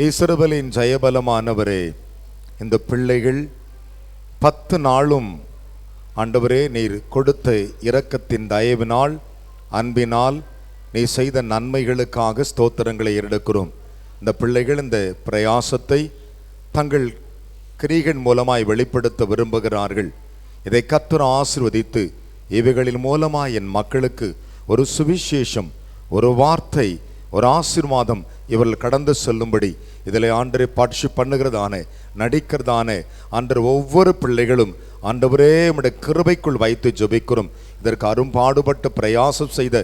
இஸ்ரவேலின் ஜெயபலமானவரே, இந்த பிள்ளைகள் 10 நாளும் ஆண்டவரே நீர் கொடுத்த இரக்கத்தின் தயவினால், அன்பினால், நீ செய்த நன்மைகளுக்காக ஸ்தோத்திரங்களை எடுக்கிறோம். இந்த பிள்ளைகள் இந்த பிரயாசத்தை தங்கள் கிரிகள் மூலமாய் வெளிப்படுத்த விரும்புகிறார்கள். இதை கர்த்தர் ஆசீர்வதித்து இவைகளின் மூலமாய் என் மக்களுக்கு ஒரு சுவிசேஷம், ஒரு வார்த்தை, ஒரு ஆசீர்வாதம் இவர்கள் கடந்து செல்லும்படி இதில் ஆண்டரை பாட்சி பண்ணுகிறதான, நடிக்கிறதான ஆண்டர் ஒவ்வொரு பிள்ளைகளும் ஆண்டவரே உம்முடைய கிருபைக்குள் வைத்து ஜெபிக்கிறோம். இதற்கு அரும்பாடுபட்டு பிரயாசம் செய்த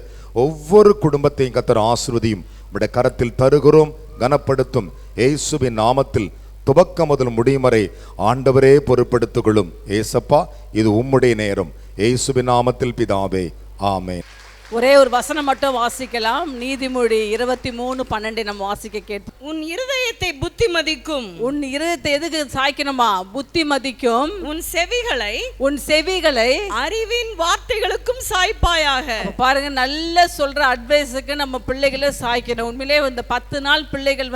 ஒவ்வொரு குடும்பத்தையும் கர்த்தர் ஆசீர்வதியும் உம்முடைய கரத்தில் தருகிறோம். கனப்படுத்தும் இயேசுவின் நாமத்தில் துவக்கம் முதல் முடியும் வரை ஆண்டவரே பொறுப்படுத்திக் கொள்ளும். ஏசப்பா, இது உம்முடைய நேரம். இயேசுவின் நாமத்தில் பிதாவே, ஆமென். ஒரே ஒரு வசனம் மட்டும் வாசிக்கலாம். நீதிமொழி 23:12 நம்ம வாசிக்க கேட்போம். உன் இருதயத்தை புத்திமதிக்கும். உன் இருதயத்தை எதுக்கு சாய்க்கணுமா? புத்திமதிக்கும். உன் செவிகளை அறிவின் வார்த்தைகளுக்கும் சாய்ப்பாயாக. பாருங்க, நல்ல சொல்ற அட்வைஸுக்கு நம்ம பிள்ளைகளை சாய்க்கணும். உண்மையிலே இந்த 10 நாள் பிள்ளைகள்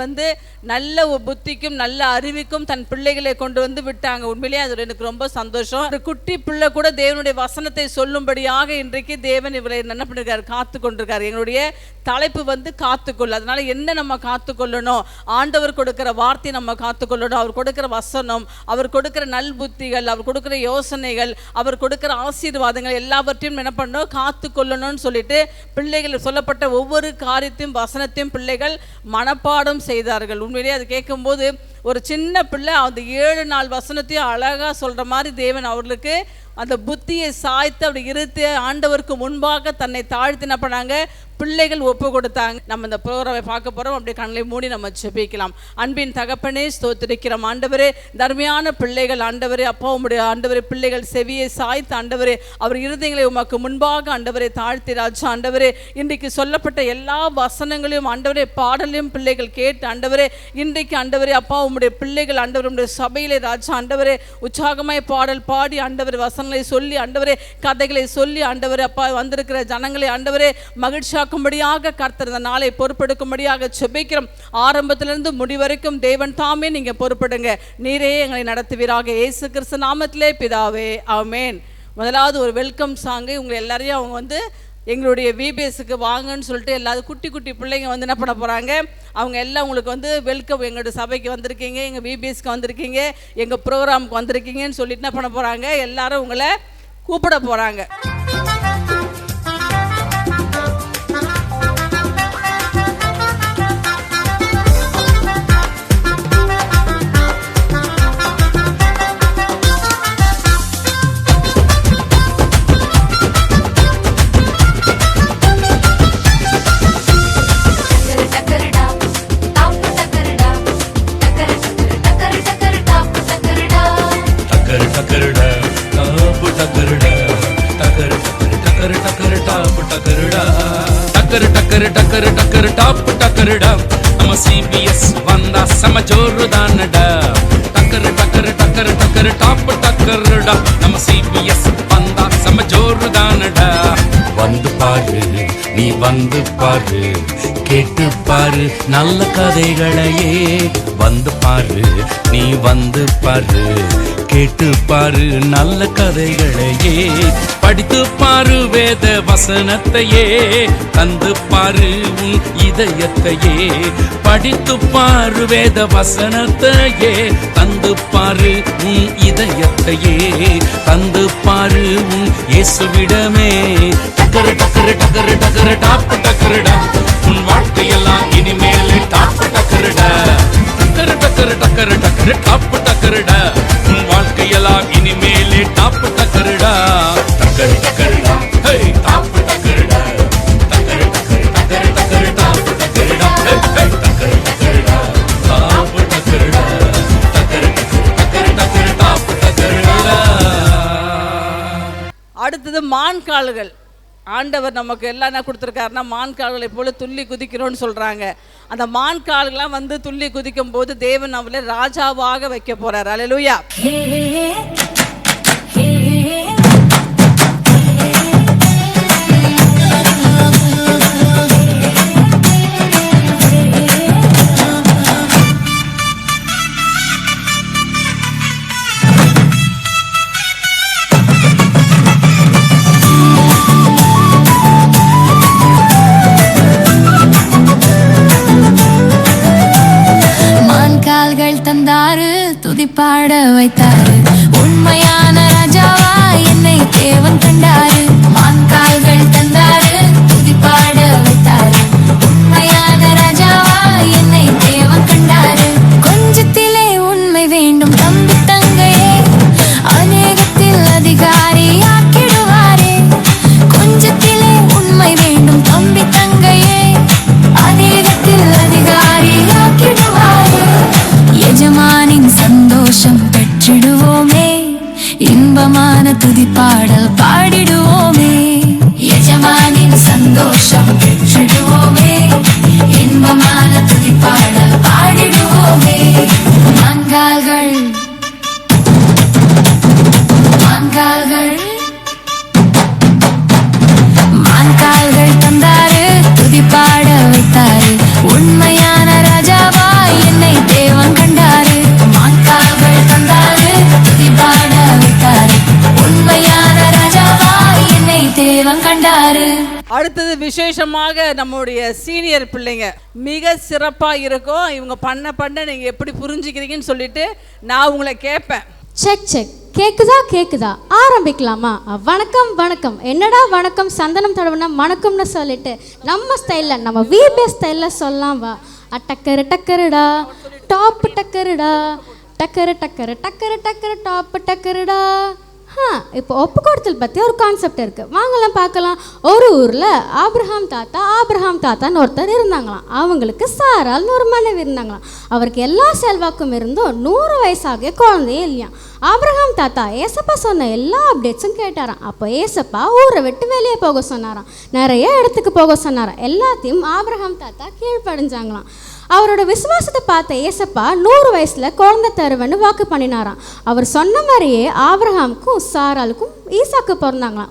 நல்ல ஒரு புத்திக்கும் நல்ல அறிவிக்கும் தன் பிள்ளைகளை கொண்டு வந்து விட்டாங்க. உண்மையிலேயே அது எனக்கு ரொம்ப சந்தோஷம். ஒரு குட்டி பிள்ளை கூட தேவனுடைய வசனத்தை சொல்லும்படியாக இன்றைக்கு தேவன் இவரை என்ன பண்ணிருக்காரு? காத்து கொண்டிருக்காரு. எங்களுடைய தலைப்பு காத்துக்கொள்ள. அதனால என்ன நம்ம காத்துக்கொள்ளணும்? ஆண்டவர் கொடுக்கிற வார்த்தை நம்ம காத்துக்கொள்ளணும். அவர் கொடுக்கிற வசனம், அவர் கொடுக்கிற நல் புத்திகள், அவர் கொடுக்கிற யோசனைகள், அவர் கொடுக்கிற ஆசீர்வாதங்கள் எல்லாவற்றையும் என்ன பண்ணணும்? காத்துக்கொள்ளணும்னு சொல்லிட்டு பிள்ளைகள் சொல்லப்பட்ட ஒவ்வொரு காரியத்தையும் வசனத்தையும் பிள்ளைகள் மனப்பாடம் செய்தார்கள். உண்மையிலேயே அது கேட்கும்போது ஒரு சின்ன பிள்ளை அந்த 7 நாள் வசனத்தையும் அழகா சொல்ற மாதிரி தேவன் அவர்களுக்கு அந்த புத்தியை சாய்த்து அப்படி இருத்து ஆண்டவருக்கு முன்பாக தன்னை தாழ்த்தி என்ன பண்ணாங்க? பிள்ளைகள் ஒப்பு கொடுத்தாங்க. நம்ம இந்த ப்ரோக்ராமை பார்க்க போகிறோம். அப்படியே கண்களை மூடி நம்ம ஜெபிக்கலாம். அன்பின் தகப்பனே, ஸ்தோத்திரிக்கிறோம் ஆண்டவரே. தர்மையான பிள்ளைகள் ஆண்டவரே, அப்பா உம்முடைய ஆண்டவரே பிள்ளைகள் செவியை சாய்த்து ஆண்டவரே அவர் இருதயங்களை உமக்கு முன்பாக ஆண்டவரே தாழ்த்தி ராஜா ஆண்டவரே இன்றைக்கு சொல்லப்பட்ட எல்லா வசனங்களையும் ஆண்டவரே பாடலையும் பிள்ளைகள் கேட்டு ஆண்டவரே இன்றைக்கு ஆண்டவரே அப்பா உம்முடைய பிள்ளைகள் ஆண்டவர் உம்முடைய சபையிலே ராஜா ஆண்டவரே உற்சாகமாய் பாடல் பாடி ஆண்டவரே வசனங்களை சொல்லி ஆண்டவரே கதைகளை சொல்லி ஆண்டவரே அப்பா வந்திருக்கிற ஜனங்களை ஆண்டவரே மகிழ்ச்சியாக கர்த்தர் இந்த நாளை பொறுப்பெடுக்கும்படியாக ஜெபிக்கிறோம். ஆரம்பத்திலிருந்து முடிவரைக்கும் தேவன் தாமே நீங்க பொறுப்படுங்க. நீரே எங்களை நடத்துவீராக. இயேசு கிறிஸ்து நாமத்திலே பிதாவே, ஆமென். முதலாவது ஒரு வெல்கம் சாங்கு உங்களை எல்லாரையும் அவங்க எங்களுடைய விபிஎஸ்க்கு வாங்கன்னு சொல்லிட்டு எல்லாரும் குட்டி குட்டி பிள்ளைங்க என்ன பண்ண போகிறாங்க? அவங்க எல்லாம் உங்களுக்கு வெல்கம், எங்களுடைய சபைக்கு வந்திருக்கீங்க, எங்கள் விபிஎஸ்க்கு வந்திருக்கீங்க, எங்கள் ப்ரோக்ராமுக்கு வந்திருக்கீங்கன்னு சொல்லிட்டு என்ன பண்ண போகிறாங்க? எல்லாரும் உங்களை கூப்பிட போகிறாங்க. நம்ம சிபிஎஸ் வந்தா சம ஜோருதானடா. டக்கரு டக்கரு டக்கரு டக்கரு டாப் டக்கருடா. நம்ம சிபிஎஸ் வந்தா சம ஜோருதானடா. வந்து பாரு, நீ வந்து பாரு, கேட்டு பாரு நல்ல கதைகளையே. வந்து பாரு, நீ வந்து பாரு, கேட்டு பாரு நல்ல கதைகளையே. படித்து பாரு வேத வசனத்தையே, தந்து பாரு உன் இதயத்தையே. படித்து பாரு வேத வசனத்தையே, தந்து பாரு உன் இதயத்தையே. தந்து பாரு உன் இயேசுவிடமே. டக்கரு டக்கரு டக்கரு டக்கரு டாப் டக்கருடா. உன் வாழ்க்கையெல்லாம் இனிமேல் டாப் டக்கருடா. டக்கரு டக்கரு டக்கரு டக்கரு டாப் டக்கருடா. உன் வாழ்க்கையெல்லாம் இனிமேல் டாப் டக்கருடா. டக்கரு டக்கருடா, ஹே டாப் டக்கருடா. டக்கரு டக்கரு டக்கரு டக்கரு டாப் டக்கருடா. ஹே ஹே டக்கரு டக்கருடா, டாப் டக்கருடா. டக்கரு டக்கரு டக்கரு டக்கரு டாப் டக்கருடா. அடுத்தது மான்கால்கள். ஆண்டவர் நமக்கு எல்லாம் என்ன கொடுத்துருக்காருன்னா மான்கால்களை போல துள்ளி குதிக்கிறோன்னு சொல்கிறாங்க. அந்த மான்கால்கள்லாம் துள்ளி குதிக்கும் போது தேவன் அவளை ராஜாவாக வைக்க போறார். அல்லேலூயா. துதிப்பாடல் பாடிடுவோமே. எஜமானின் சந்தோஷம் பெற்றிடுவோமே. இன்பமான துதிப்பாடல் பாடிடுவோமே. மான்கால்கள் மான்கால்கள் மான்கால்கள் தந்தாரு, துதிப்பாட வைத்தாரு. உண்மையான ராஜாவா என்னை தேவன் கண்டாரு. மான்கால்கள் தந்தாரு, துதிப்பாட வைத்தாரு. உண்மையான ராஜாவா என்னை தேவன் கண்டாரு. அடுத்தது விசேஷமாக நம்முடைய சீனியர் பிள்ளைங்க மிக சிறப்பாக இருக்கும். இவங்க பண்ண நீங்கள் எப்படி புரிஞ்சுக்கிறீங்கன்னு சொல்லிட்டு நான் உங்களை கேட்பேன். செக் செக் கேக்குதா ஆரம்பிக்கலாமா? வணக்கம் வணக்கம். என்னடா வணக்கம் சந்தனம் தடவுனா வணக்கம்னு சொல்லிட்டு நம்ம ஸ்டைலில் நம்ம விபிஎஸ் ஸ்டைலில் சொல்லலாம் வா. டக்கரு டக்கருடா டாப் டக்கருடா டக்கரு டக்கரு டக்கரு டக்கரு டாப் டக்கருடா. இப்போ ஒப்பு கொடுத்தல் பற்றி ஒரு கான்செப்ட் இருக்குது, வாங்கலாம் பார்க்கலாம். ஒரு ஊரில் ஆப்ரஹாம் தாத்தான்னு ஒருத்தர் இருந்தாங்களாம். அவங்களுக்கு சாரால்னு ஒரு மனைவி இருந்தாங்களாம். அவருக்கு எல்லா செல்வாக்கும் இருந்தும் 100 வயசாகிய குழந்தையே இல்லையா. ஆப்ரஹாம் தாத்தா ஏசப்பா சொன்ன எல்லா அப்டேட்ஸும் கேட்டாராம். அப்போ ஏசப்பா ஊரை விட்டு வெளியே போக சொன்னாராம், நிறைய இடத்துக்கு போக சொன்னாராம். எல்லாத்தையும் ஆப்ரஹாம் தாத்தா கீழ்ப்படிஞ்சாங்களாம். அவரோட விசுவாசத்தை பார்த்த ஏசப்பா 100 வயசில் குழந்தை தருவன்னு வாக்கு பண்ணினாராம். அவர் சொன்ன மாதிரியே ஆப்ரஹாமுக்கும் சாராளுக்கும் ஈசாக்கு பிறந்தாங்களாம்.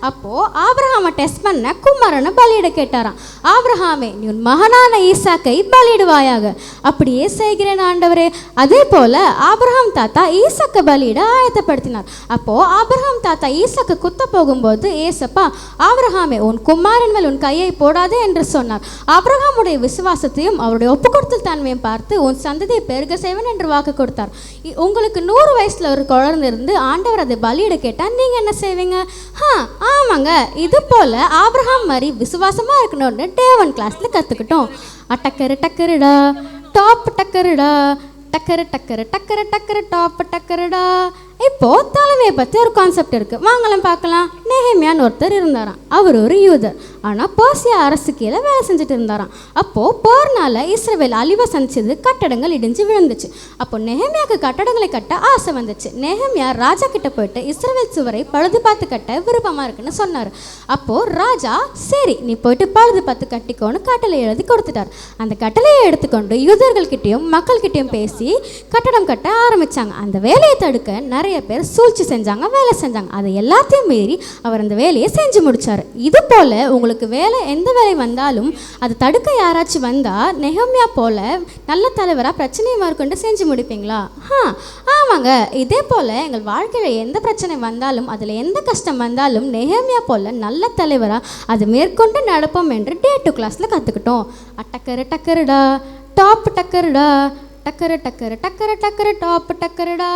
அப்போது ஆப்ரஹாமை டெஸ்ட் பண்ண குமாரனை பலியிட கேட்டாராம். ஆப்ரஹாமே, நீ உன் மகனான ஈசாக்கை பலியிடுவாயாக. அப்படியே செய்கிறேன் ஆண்டவரே. அதே போல் ஆப்ரஹாம் தாத்தா ஈசாக்கை பலியிட ஆயத்தப்படுத்தினார். அப்போது ஆப்ரஹாம் தாத்தா ஈசாக்கு குத்த போகும்போது ஏசப்பா, ஆப்ரஹாமே, உன் குமாரன் மேல் உன் கையை போடாதே என்று சொன்னார். ஆப்ரஹாமுடைய விசுவாசத்தையும் அவருடைய ஒப்பு கொடுத்தல் தன்மையும் பார்த்து உன் சந்ததியை பெருக செய்வன் என்று வாக்கு கொடுத்தார். உங்களுக்கு 100 வயசில் ஒரு குழந்தை இருந்து ஆண்டவர் அதை பலியிட கேட்டால் நீங்கள் என்ன செய்வீங்க? ஆமாங்க, இது போல் ஆப்ரஹாம் மாதிரி விசுவாசமாக இருக்கணும்னு டே 1 கிளாஸில் கற்றுக்கிட்டோம். டக்கரு டக்கருடா டாப் டக்கருடா டக்கரு டக்கரு டக்கரு டக்கரு டாப் டக்கருடா. இப்போது தலைமையை பற்றி ஒரு கான்செப்ட் இருக்குது, வாங்கலாம் பார்க்கலாம். நெஹெமியான்னு ஒருத்தர் இருந்தாராம். அவர் ஒரு யூதர், ஆனால் பெர்சியா அரசு கீழே வேலை செஞ்சுட்டு இருந்தாராம். அப்போது போர்னால இஸ்ரவேல் அழிவை சந்திச்சது, கட்டடங்கள் இடிஞ்சு விழுந்துச்சு. அப்போ நெஹெமியாவுக்கு கட்டடங்களை கட்ட ஆசை வந்துச்சு. நெஹெமியா ராஜா கிட்ட போயிட்டு இஸ்ரவேல் சுவரை பழுது பார்த்து கட்ட விருப்பமாக இருக்குன்னு சொன்னார். அப்போது ராஜா, சரி நீ போயிட்டு பழுது பார்த்து கட்டிக்கோன்னு கட்டளை எழுதி கொடுத்துட்டார். அந்த கட்டளையை எடுத்துக்கொண்டு யூதர்கள்கிட்டையும் மக்கள்கிட்டையும் பேசி கட்டடம் கட்ட ஆரம்பித்தாங்க. அந்த வேலையை தடுக்க நிறைய பேர் சூழ்ச்சி செஞ்சாங்க, வேலை செஞ்சாங்க. அதை எல்லாத்தையும் மீறி அவர் அந்த வேலையை செஞ்சு முடித்தார். இது போல் உங்களுக்கு எந்த வேலை வந்தாலும் அதை தடுக்க யாராச்சும் வந்தால் நெஹெமியா போல் நல்ல தலைவராக பிரச்சனையை மேற்கொண்டு செஞ்சு முடிப்பீங்களா? ஆமாங்க, இதே போல் எங்கள் வாழ்க்கையில் எந்த பிரச்சனை வந்தாலும் அதில் எந்த கஷ்டம் வந்தாலும் நெஹெமியா போல் நல்ல தலைவராக அதை மேற்கொண்டு நடப்போம் என்று டே 2 கிளாஸில் கற்றுக்கிட்டோம். டக்கரு டக்கருடா டாப் டக்கருடா டக்கரு டக்கரு டக்கரு டக்கரு டாப் டக்கருடா.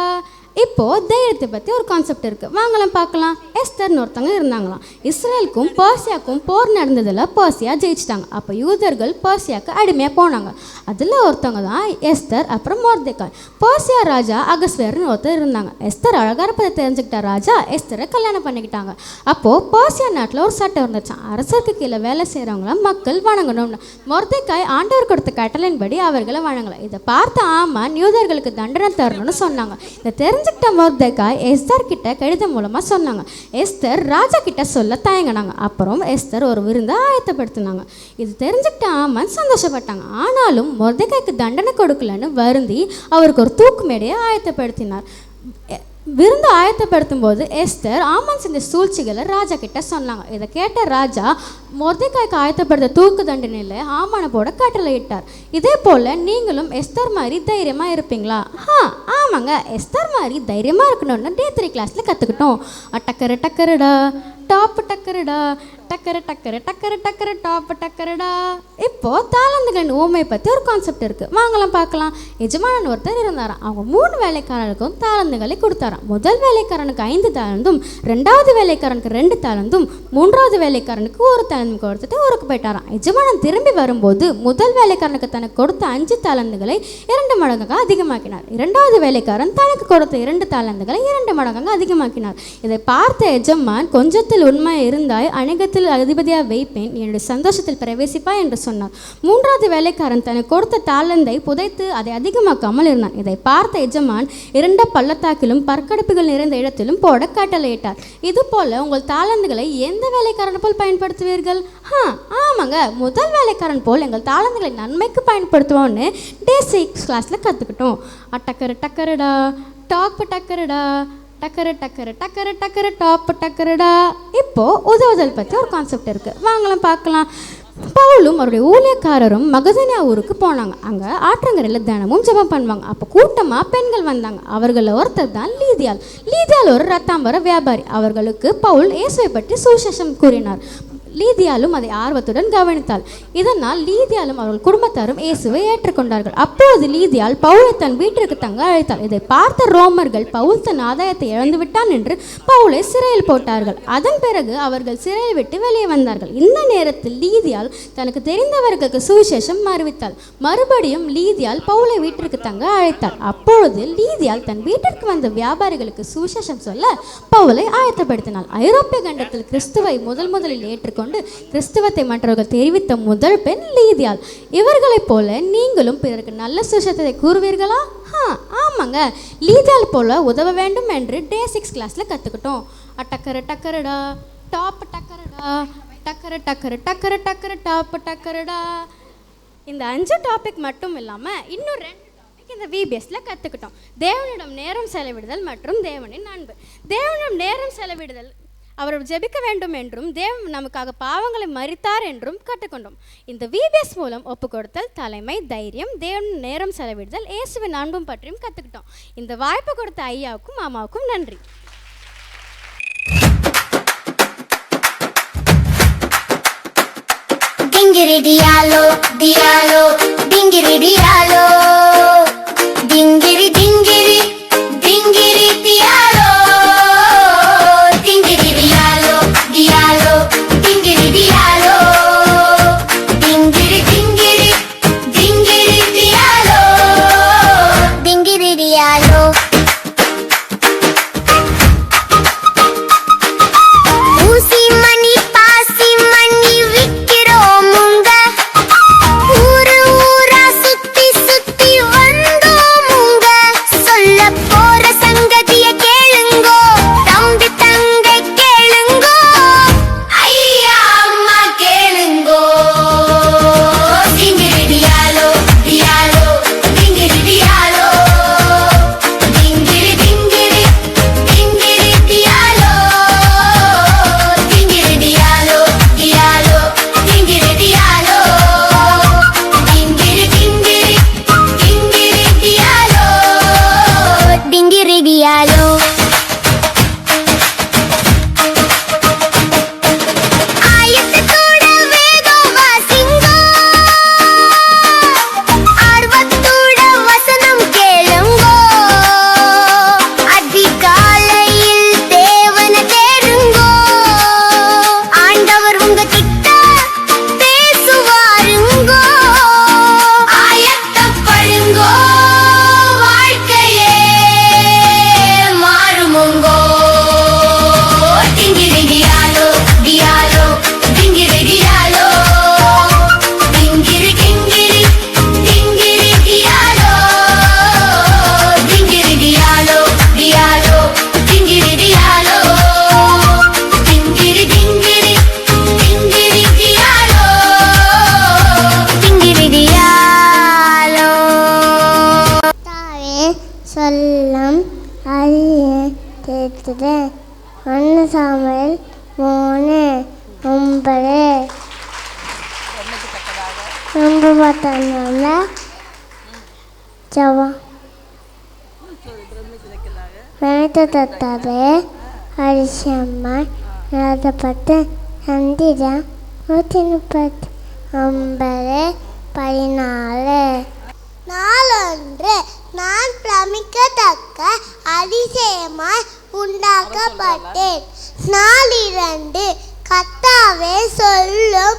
இப்போது தைரியத்தை பற்றி ஒரு கான்செப்ட் இருக்குது, வாங்கலாம் பார்க்கலாம். எஸ்தர்னு ஒருத்தவங்க இருந்தாங்களாம். இஸ்ரேலுக்கும் பர்சியாவுக்கும் போர் நடந்ததில் பர்சியா ஜெயிச்சிட்டாங்க. அப்போ யூதர்கள் பர்சியாவுக்கு அடிமையாக போனாங்க. அதில் ஒருத்தவங்க தான் எஸ்தர், அப்புறம் மொர்தெகாய். பர்சியா ராஜா அகஸ்வேர்னு ஒருத்தர் இருந்தாங்க. எஸ்தர் அழகாக இருப்பதை தெரிஞ்சுக்கிட்ட ராஜா எஸ்தரை கல்யாணம் பண்ணிக்கிட்டாங்க. அப்போது பர்சியா நாட்டில் ஒரு சட்டம் இருந்துச்சான், அரசருக்கு கீழே வேலை செய்கிறவங்கள மக்கள் வணங்கணும்னு. மொர்தெகாய் ஆண்டவர் கொடுத்த கட்டளையின்படி அவர்களை வணங்கலை. இதை பார்த்த ஆமான் யூதர்களுக்கு தண்டனை தரணும்னு சொன்னாங்க. இதை தெரிஞ்சுக்கிட்ட மொர்தெகாய் எஸ்தர் கிட்ட கடிதம் மூலமாக சொன்னாங்க. எஸ்தர் ராஜா கிட்ட சொல்ல தயங்கினாங்க. அப்புறம் எஸ்தர் ஒரு விருந்தை ஆயத்தப்படுத்தினாங்க. இது தெரிஞ்சுக்கிட்ட ஆமான் சந்தோஷப்பட்டாங்க. ஆனாலும் மொர்தெகாய்க்கு தண்டனை கொடுக்கலன்னு வருந்தி அவருக்கு ஒரு தூக்கு மேடையை ஆயத்தப்படுத்தினார். விருந்து ஆயத்தப்படுத்தும் போது எஸ்தர் ஆமான் செஞ்ச சூழ்ச்சிகளை ராஜா கிட்ட சொன்னாங்க. இதை கேட்ட ராஜா மொர்தெகாய்க்கு ஆயத்தப்படுத்த தூக்கு தண்டனையில் ஆமானை போட கட்டளையிட்டார். இதே போல் நீங்களும் எஸ்தர் மாதிரி தைரியமாக இருப்பீங்களா? ஆமாங்க, எஸ்தர் மாதிரி தைரியமாக இருக்கணும்னு டே 3 கிளாஸில் கற்றுக்கிட்டோம். டக்கரு டக்கருடா டாப் டக்கருடா டக்கரு டக்கரு டக்கரு டக்கரு டாப் டக்கருடா. இப்போது தாளந்துகளின் ஓமை பற்றி ஒரு கான்செப்ட் இருக்குது, வாங்கலாம் பார்க்கலாம். எஜமானன் ஒருத்தர் இருந்தாராம். அவங்க 3 வேலைக்காரனுக்கும் தாளந்துகளை கொடுத்தாராம். முதல் வேலைக்காரனுக்கு 5 தாளந்தும், 2வது வேலைக்காரனுக்கு 2 தாளந்தும், 3வது வேலைக்காரனுக்கு 1 தாளந்தும் கொடுத்துட்டு ஊருக்கு போயிட்டாராம். எஜமானன் திரும்பி வரும்போது முதல் வேலைக்காரனுக்கு தனக்கு கொடுத்த 5 தாளந்துகளை 2 மடங்காக அதிகமாக்கினார். 2வது வேலைக்காரன் தனக்கு கொடுத்த 2 தாளந்துகளை 2 மடங்காக அதிகமாக்கினார். இதை பார்த்த எஜமான், கொஞ்சத்தில் உண்மை இருந்தாய் அநேகத்தில் உன்னிடத்தில் அதிபதியாக வைப்பேன், என்னுடைய சந்தோஷத்தில் பிரவேசிப்பாய் என்று சொன்னார். 3வது வேலைக்காரன் தனக்கு கொடுத்த தாளந்தை புதைத்து அதை அதிகமாக்காமல் இருந்தான். இதை பார்த்த எஜமான் 2 பள்ளத்தாக்கிலும் பற்கடுப்புகள் நிறைந்த இடத்திலும் போட கட்டளையிட்டார். இது போல உங்கள் தாளந்துகளை எந்த வேலைக்காரன் போல் பயன்படுத்துவீர்கள்? ஆமாங்க, முதல் வேலைக்காரன் போல் எங்கள் தாளந்துகளை நன்மைக்கு பயன்படுத்துவோம்னு டே 6 கிளாஸில் கற்றுக்கிட்டோம். டக்கரு டக்கருடா டாப்பு டக்கருடா, டக்கரு டக்கரு டக்கரு டக்கரு டாப்பு டக்கருடா. இப்போது உதவுதல் பற்றி ஒரு கான்செப்ட் இருக்குது, வாங்கலாம் பார்க்கலாம். பவுலும் அவருடைய ஊழியக்காரரும் மகதனியா ஊருக்கு போனாங்க. அங்கே ஆற்றங்கரையில் தினமும் ஜெபம் பண்ணுவாங்க. அப்போ கூட்டமாக பெண்கள் வந்தாங்க. அவர்களில் ஒருத்தர் தான் லீதியாள். லீதியாள் ஒரு ரத்தாம்பர வியாபாரி. அவர்களுக்கு பவுல் இயேசுவை பற்றி சுவிசேஷம் கூறினார். லீதியாலும் அதை ஆர்வத்துடன் கவனித்தாள். இதனால் லீதியாலும் அவர்கள் குடும்பத்தாரும் இயேசுவை ஏற்றுக்கொண்டார்கள். அப்பொழுது லீதியால் பவுலை தன் வீட்டிற்கு தங்க அழைத்தாள். இதை பார்த்த ரோமர்கள் பவுல் தன் ஆதாயத்தை இழந்து விட்டான் என்று பவுலை சிறையில் போட்டார்கள். அதன் பிறகு அவர்கள் சிறையை விட்டு வெளியே வந்தார்கள். இந்த நேரத்தில் லீதியால் தனக்கு தெரிந்தவர்களுக்கு சுவிசேஷம் அறிவித்தாள். மறுபடியும் லீதியால் பவுலை வீட்டிற்கு தங்க அழைத்தாள். அப்பொழுது லீதியால் தன் வீட்டிற்கு வந்த வியாபாரிகளுக்கு சுவிசேஷம் சொல்ல பவுலை ஆயத்தப்படுத்தினாள். ஐரோப்பிய கண்டத்தில் கிறிஸ்துவை முதலில் ஏற்றுக்கொண்டு கிறிஸ்துவத்தை மற்றவர்கள் தெரிவித்த முதல் பெண் லீதியாள். இவர்களைப் போல நீங்களும் பிறருக்கு நல்ல சுவிசேஷத்தை கூறுவீர்களா? ஆமாங்க, லீதியாள் போல உதவ வேண்டும் என்று டே 6 கிளாஸில் கற்றுக்கிட்டோம். டக்கரு டக்கருடா டாப் டக்கருடா, டக்கரு டக்கரு டக்கரு டக்கரு டாப் டக்கருடா. இந்த 5 டாபிக் மட்டும் இல்லாமல் இன்னும் 2 டாபிக் இந்த விபிஎஸ்ல கற்றுக்கிட்டோம். தேவனிடம் நேரம் செலவிடுதல் மற்றும் தேவனின் அன்பு. தேவனிடம் நேரம் செலவிடுதல், அவர் ஜெபிக்க வேண்டும் என்றும் தேவன் நமக்காக பாவங்களை மரித்தார் என்றும் கற்றுக்கொண்டோம். இந்த விபிஎஸ் மூலம் ஒப்பு கொடுத்தல், தலைமை, தைரியம், தேவன் நேரம் செலவிடுதல், இயேசுவின் அன்பும் பற்றியும் கற்றுக்கிட்டோம். இந்த வாய்ப்பு கொடுத்த ஐயாவுக்கும் மாமாவுக்கும் நன்றி. Dingiri dialo, dialo, dingiri dialo, dingiri dingiri, dingiri dialo, dingiri dialo, dialo, dingiri dialo, dingiri dingiri, dingiri dialo, dingiri dialo. ஊசி மணி பாசி மணி விக்கிறோமுங்க, ஊரு ஊரா சுத்தி சுத்தி வந்தோமுங்க. சொல்ல போற சங்கதிய கேளுங்கோ, தம்பி தங்கை கேளுங்கோ, ஐயா அம்மா கேளுங்கோ. டிங்கிரி டியாலோ டியாலோ, டிங்கிரி டியாலோ, டிங்கிரி டிங்கிரி, டிங்கிரி டியாலோ, டிங்கிரி டியாலோ டியாலோ, டிங்கிரி டியாலோ, டிங்கிரி டிங்கிரி, டிங்கிரி டியாலோ, டிங்கிரி டியாலோ. ஆயத்தத்தோட வேதம் வாசிங்கோ, ஆர்வத்தோட வசனம் கேளுங்கோ, அதிகாலையில் தேவனை தேடுங்கோ, ஆண்டவர் உங்க கிட்ட பேசுவாருங்கோ. ஆயத்தப்படுங்கோ, வாழ்க்கையே மாறுமுங்கோ. டிங்கிரி டியாலோ டியாலோ, டிங்கிரி டியாலோ, டிங்கிரி டிங்கிரி, டிங்கிரி டியாலோ, டிங்கிரி டியாலோ டியாலோ, டிங்கிரி டியாலோ, டிங்கிரி டிங்கிரி, டிங்கிரி டியாலோ, டிங்கிரி டியாலோ. தாவே சொல்லம் அறிய கேட்டது 1 சாமுவேல் 3:9. ரொம்ப பார்த்தனால ஜவா மேத்தத்தாவே அரிசியம்மா எழுதப்பட்டு சந்திரம் 139:14. நாளொன்று நான் பிரமிக்கத்தக்க அதிசயமாய் உண்டாக்கப்பட்டேன். நாள் 2 கர்த்தாவே சொல்லும்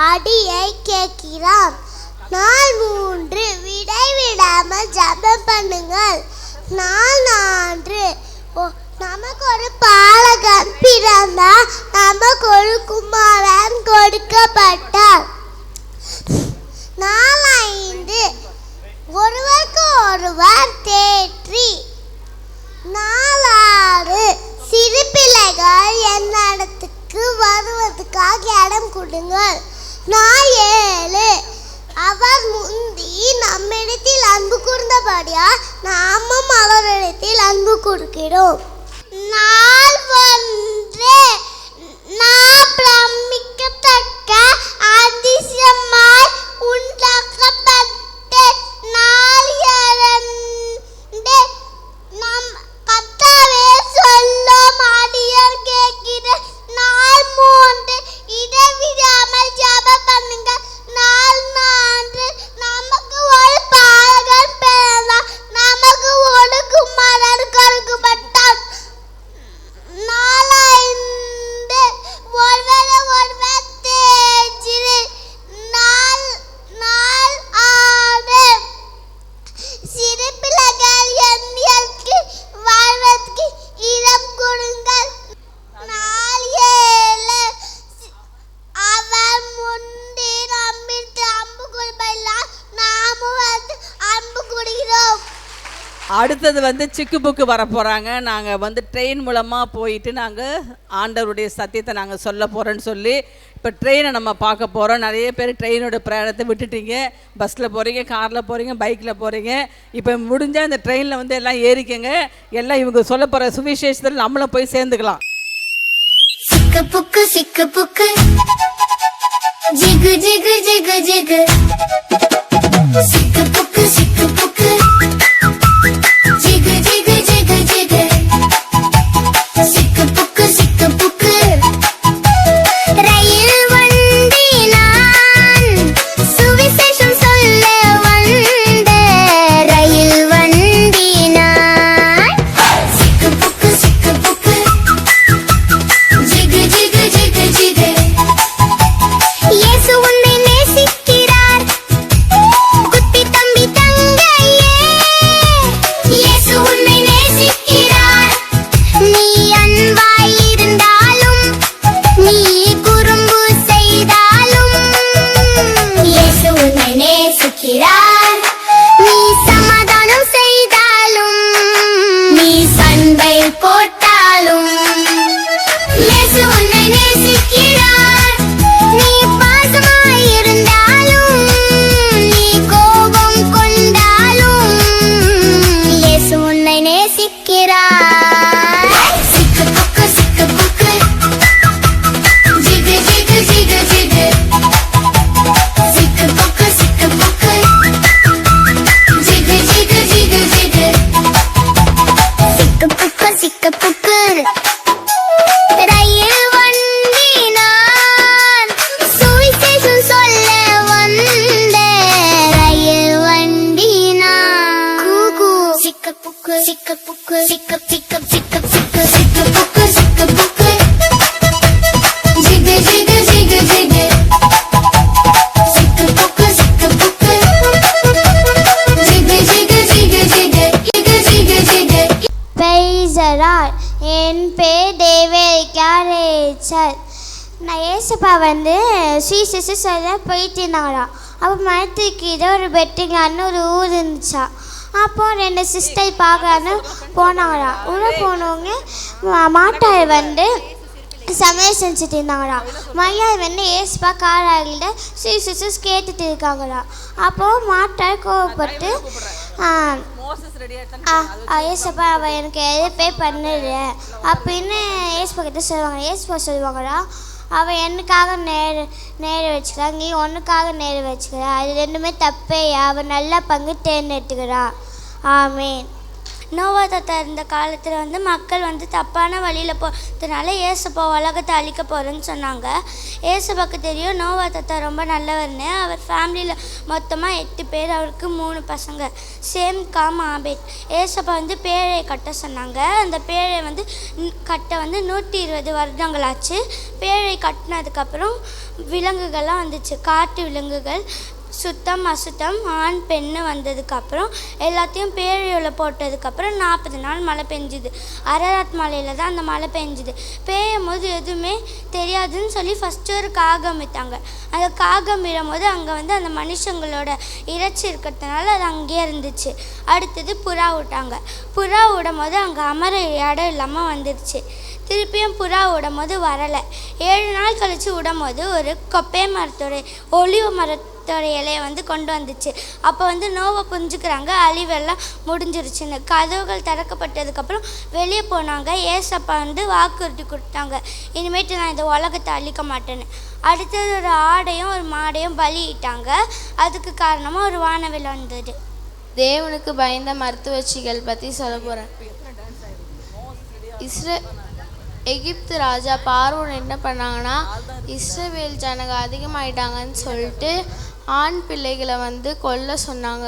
அடியை கேட்கிறான். நாள் 3 விடைவிடாமல் ஜெபம் பண்ணுங்கள். நாள் 4 நமக்கு ஒரு பாலகன் பிறந்தார், நமக்கு ஒரு குமாரன் கொடுக்கப்பட்டார். 4 ஒருவருக்கு ஒருவர் தேற்றி. 4 சிறு பிள்ளைகள் என்னிடத்துக்கு வருவதற்காக இடம் கொடுங்கள். 7 அவர் முந்தி நம்மிடத்தில் அன்பு கூர்ந்தபடியா நாமும் அவரிடத்தில் அன்பு கூறுகிறோம். 4 நான் பிரமிக்கத்தக்க அதிசயமாய் உண்டாக்கப்பட்டேன். 4 நம் கர்த்தாவே சொல்லும் அடியார் கேட்கிறேன். 3 இடைவிடாமல் ஜெபம் பண்ணுங்க. 4 நமக்கு ஒரு பாலகன் பிறந்தார், நமக்கு ஒரு குமாரன் கொடுக்கப்பட்டார். 4 ஒருவரை ஒருவர் தேற்றி. 4 சிறு பிள்ளைகள் என்னிடத்திற்கு வாழ்வதற்கு இடம் கொடுங்கள். 4 அவர் முந்தி நம்மிற்கு அன்பு கொடுப்பதில்லை, நாமும் வந்து அன்பு கொடுக்கிறோம். அடுத்தது வந்து சிக்கு புக்கு வர போகிறாங்க. நாங்கள் வந்து ட்ரெயின் மூலமாக போயிட்டு நாங்கள் ஆண்டவருடைய சத்தியத்தை நாங்கள் சொல்ல போகிறோன்னு சொல்லி இப்போ ட்ரெயினை நம்ம பார்க்க போகிறோம். நிறைய பேர் ட்ரெயினோட பிரயாணத்தை விட்டுட்டீங்க. பஸ்ஸில் போகிறீங்க, காரில் போகிறீங்க, பைக்கில் போகிறீங்க. இப்போ முடிஞ்சால் இந்த ட்ரெயினில் வந்து எல்லாம் ஏறிக்கங்க. எல்லாம் இவங்க சொல்ல போகிற சுவிசேஷத்தில் நம்மளும் போய் சேர்ந்துக்கலாம். சிக்கு புக்கு சிக்கு புக்கு ஜிகு ஜிகு ஜிகு ஜிகு சிக்கு புக்கு சிக்கு புக்கு ஜிகு ஜிகு ஜிகு ஜிகு சிக்கு புக்கு சிக்கு புக்கு ரயில் வண்டி நான் சுவிசேஷம் சொல்ல வந்த ரயில் வண்டி நான் சிக்கு புக்கு சிக்கு புக்கு ஜிகு ஜிகு ஜிகு ஜிகு இயேசு உன்னை நேசிக்கிறார் குட்டி தம்பி தங்கையே இயேசு உன்னை நேசிக்கிறார் நீ அன்பாய் இருந்தாலும் நீ குறும்பு செய்தாலும் இயேசு உன்னை நேசிக்கிறார் நீ சமாதானம் செய்தாலும் நீ சண்டை போட்டாலும் இயேசு உன்னை நேசிக்கிறார் நீ பாசமாய் இருந்தாலும் நீ கோபம் கொண்டாலும் இயேசு உன்னை நேசிக்கிறார் சிக்கு புக்கு சிக்கு புக்கு ஜிகு ஜிகு ஜிகு ஜிகு சிக்கு புக்கு சிக்கு புக்கு ஜிகு ஜிகு ஜிகு ஜிகு சிக்கு புக்கு சிக்கு புக்கு ரயில் வண்டி நான் சுவிசேஷம் சொல்ல வந்த ரயில் வண்டி நான் கூகு சிக்கு புக்கு சிக்கு புக்கு சிக்கு சிக்கு சிக்கு சிக்கு சிக்கு புக்கு சிக்கு புக்கு ஜிகு ஜிகு ஜிகு ஜிகு சிக்கு புக்கு சிக்கு புக்கு ஜிகு ஜிகு ஜிகு ஜிகு ஜிகு ஜிகு ஜிகு பெய்சரார் என் பேர் தேவேரிக்கா ரேச்சல். நான் ஏசப்பா வந்து சுவிசேஷம் சொல்ல போயிட்டு இருந்தாங்களாம். அப்போ மரத்துக்கு இதை ஒரு பெட்டிங்கான்னு ஒரு ஊர் இருந்துச்சா. அப்போ 2 சிஸ்டர் பார்க்கலான்னு போனாங்களாம். உள்ளே போனவங்க மாட்டார் வந்து சமையல் செஞ்சுட்டு இருந்தாங்களாம். மையார் வந்து ஏசப்பா காராகிட்ட சுவிசேஷம் கேட்டுட்டு இருக்காங்களாம். அப்போது மாட்டார் கோவப்பட்டு ஏசப்பா அவன் எனக்கு எதுப்பே பண்ணல அப்படின்னு ஏசப்பா கிட்ட சொல்லுவாங்க. ஏசப்பா சொல்லுவாங்களா அவன் எனக்காக நேர வச்சுக்கிறான், நீ ஒன்றுக்காக நேர வச்சுக்கிறா, அது 2மே தப்பே, அவன் நல்லா பங்கு தேர்ந்தெடுத்துக்கிறான். ஆமேன். நோவா தாத்தா இருந்த காலத்தில் வந்து மக்கள் வந்து தப்பான வழியில் போகிறதுனால ஏசப்பா உலகத்தை அழிக்க போகிறேன்னு சொன்னாங்க. ஏசப்பாக்கு தெரியும் நோவா தாத்தா ரொம்ப நல்லவர்னு. அவர் ஃபேமிலியில் மொத்தமாக 8 பேர், அவருக்கு 3 பசங்க, சேம் காம் ஆபேத். ஏசப்பா வந்து பேழை கட்ட சொன்னாங்க. அந்த பேழை வந்து கட்ட வந்து 120 வருடங்கள் ஆச்சு. பேழை கட்டினதுக்கப்புறம் விலங்குகள்லாம் வந்துச்சு, காட்டு விலங்குகள். சுத்தம் அசுத்தம் ஆண் பெண்ணு வந்ததுக்கப்புறம் எல்லாத்தையும் பேழையில் போட்டதுக்கப்புறம் 40 நாள் மழை பெஞ்சுது. அரராத் மலையில் தான் அந்த மழை பெஞ்சுது. பெய்யும் போது எதுவுமே தெரியாதுன்னு சொல்லி ஃபஸ்ட்டு ஒரு காகம் விட்டாங்க. அந்த காகம் விடும்போது அங்கே வந்து அந்த மனுஷங்களோட இறைச்சி இருக்கிறதுனால அது அங்கேயே இருந்துச்சு. அடுத்தது புறா விட்டாங்க. புறா விடும் போது அங்கே அமர இடம் இல்லாமல் வந்துடுச்சு. திருப்பியும் புறா விடும் போது வரலை. 7 நாள் கழித்து விடும் போது ஒரு கொப்பை மரத்தோட ஒலிவ மரத்தோட இலையை வந்து கொண்டு வந்துச்சு. அப்போ வந்து நோவை புரிஞ்சுக்கிறாங்க, அழிவெல்லாம் முடிஞ்சிருச்சுன்னு. கதவுகள் திறக்கப்பட்டதுக்கப்புறம் வெளியே போனாங்க. ஏசப்பா வந்து வாக்குறுதி கொடுத்தாங்க, இனிமேட்டு நான் இந்த உலகத்தை அழிக்க மாட்டேன்னு. அடுத்தது ஒரு ஆடையும் ஒரு மாடையும் பலியிட்டாங்க. அதுக்கு காரணமாக ஒரு வானவில் வந்தது. தேவனுக்கு பயந்த மருத்துவச்சிகள் பற்றி சொல்ல போகிறேன். எகிப்து ராஜா பார்வோன் என்ன பண்ணாங்கன்னா, இஸ்ரவேல் ஜனங்க அதிகமாயிட்டாங்கன்னு சொல்லிட்டு ஆண் பிள்ளைகளை வந்து கொல்ல சொன்னாங்க.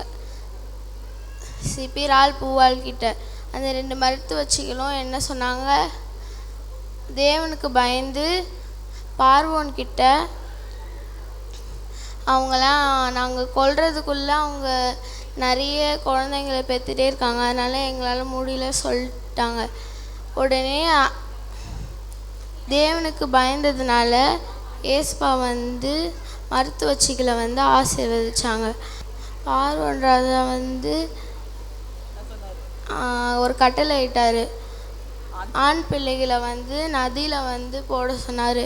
சிபிரால் பூவால் கிட்ட அந்த 2 மருத்துவச்சிகளும் என்ன சொன்னாங்க, தேவனுக்கு பயந்து பார்வோன் கிட்ட அவங்களாம் நாங்கள் கொல்றதுக்குள்ளே அவங்க நிறைய குழந்தைங்களை பெற்றுட்டே இருக்காங்க, அதனால் எங்களால் முடியல சொல்லிட்டாங்க. உடனே தேவனுக்கு பயந்ததுனால ஏசப்பா வந்து மருத்துவச்சிகளை வந்து ஆசீர்வதிச்சாங்க. பார்வோன் ராஜா வந்து ஒரு கட்டளை இட்டார், ஆண் பிள்ளைகளை வந்து நதியில் வந்து போட சொன்னார்.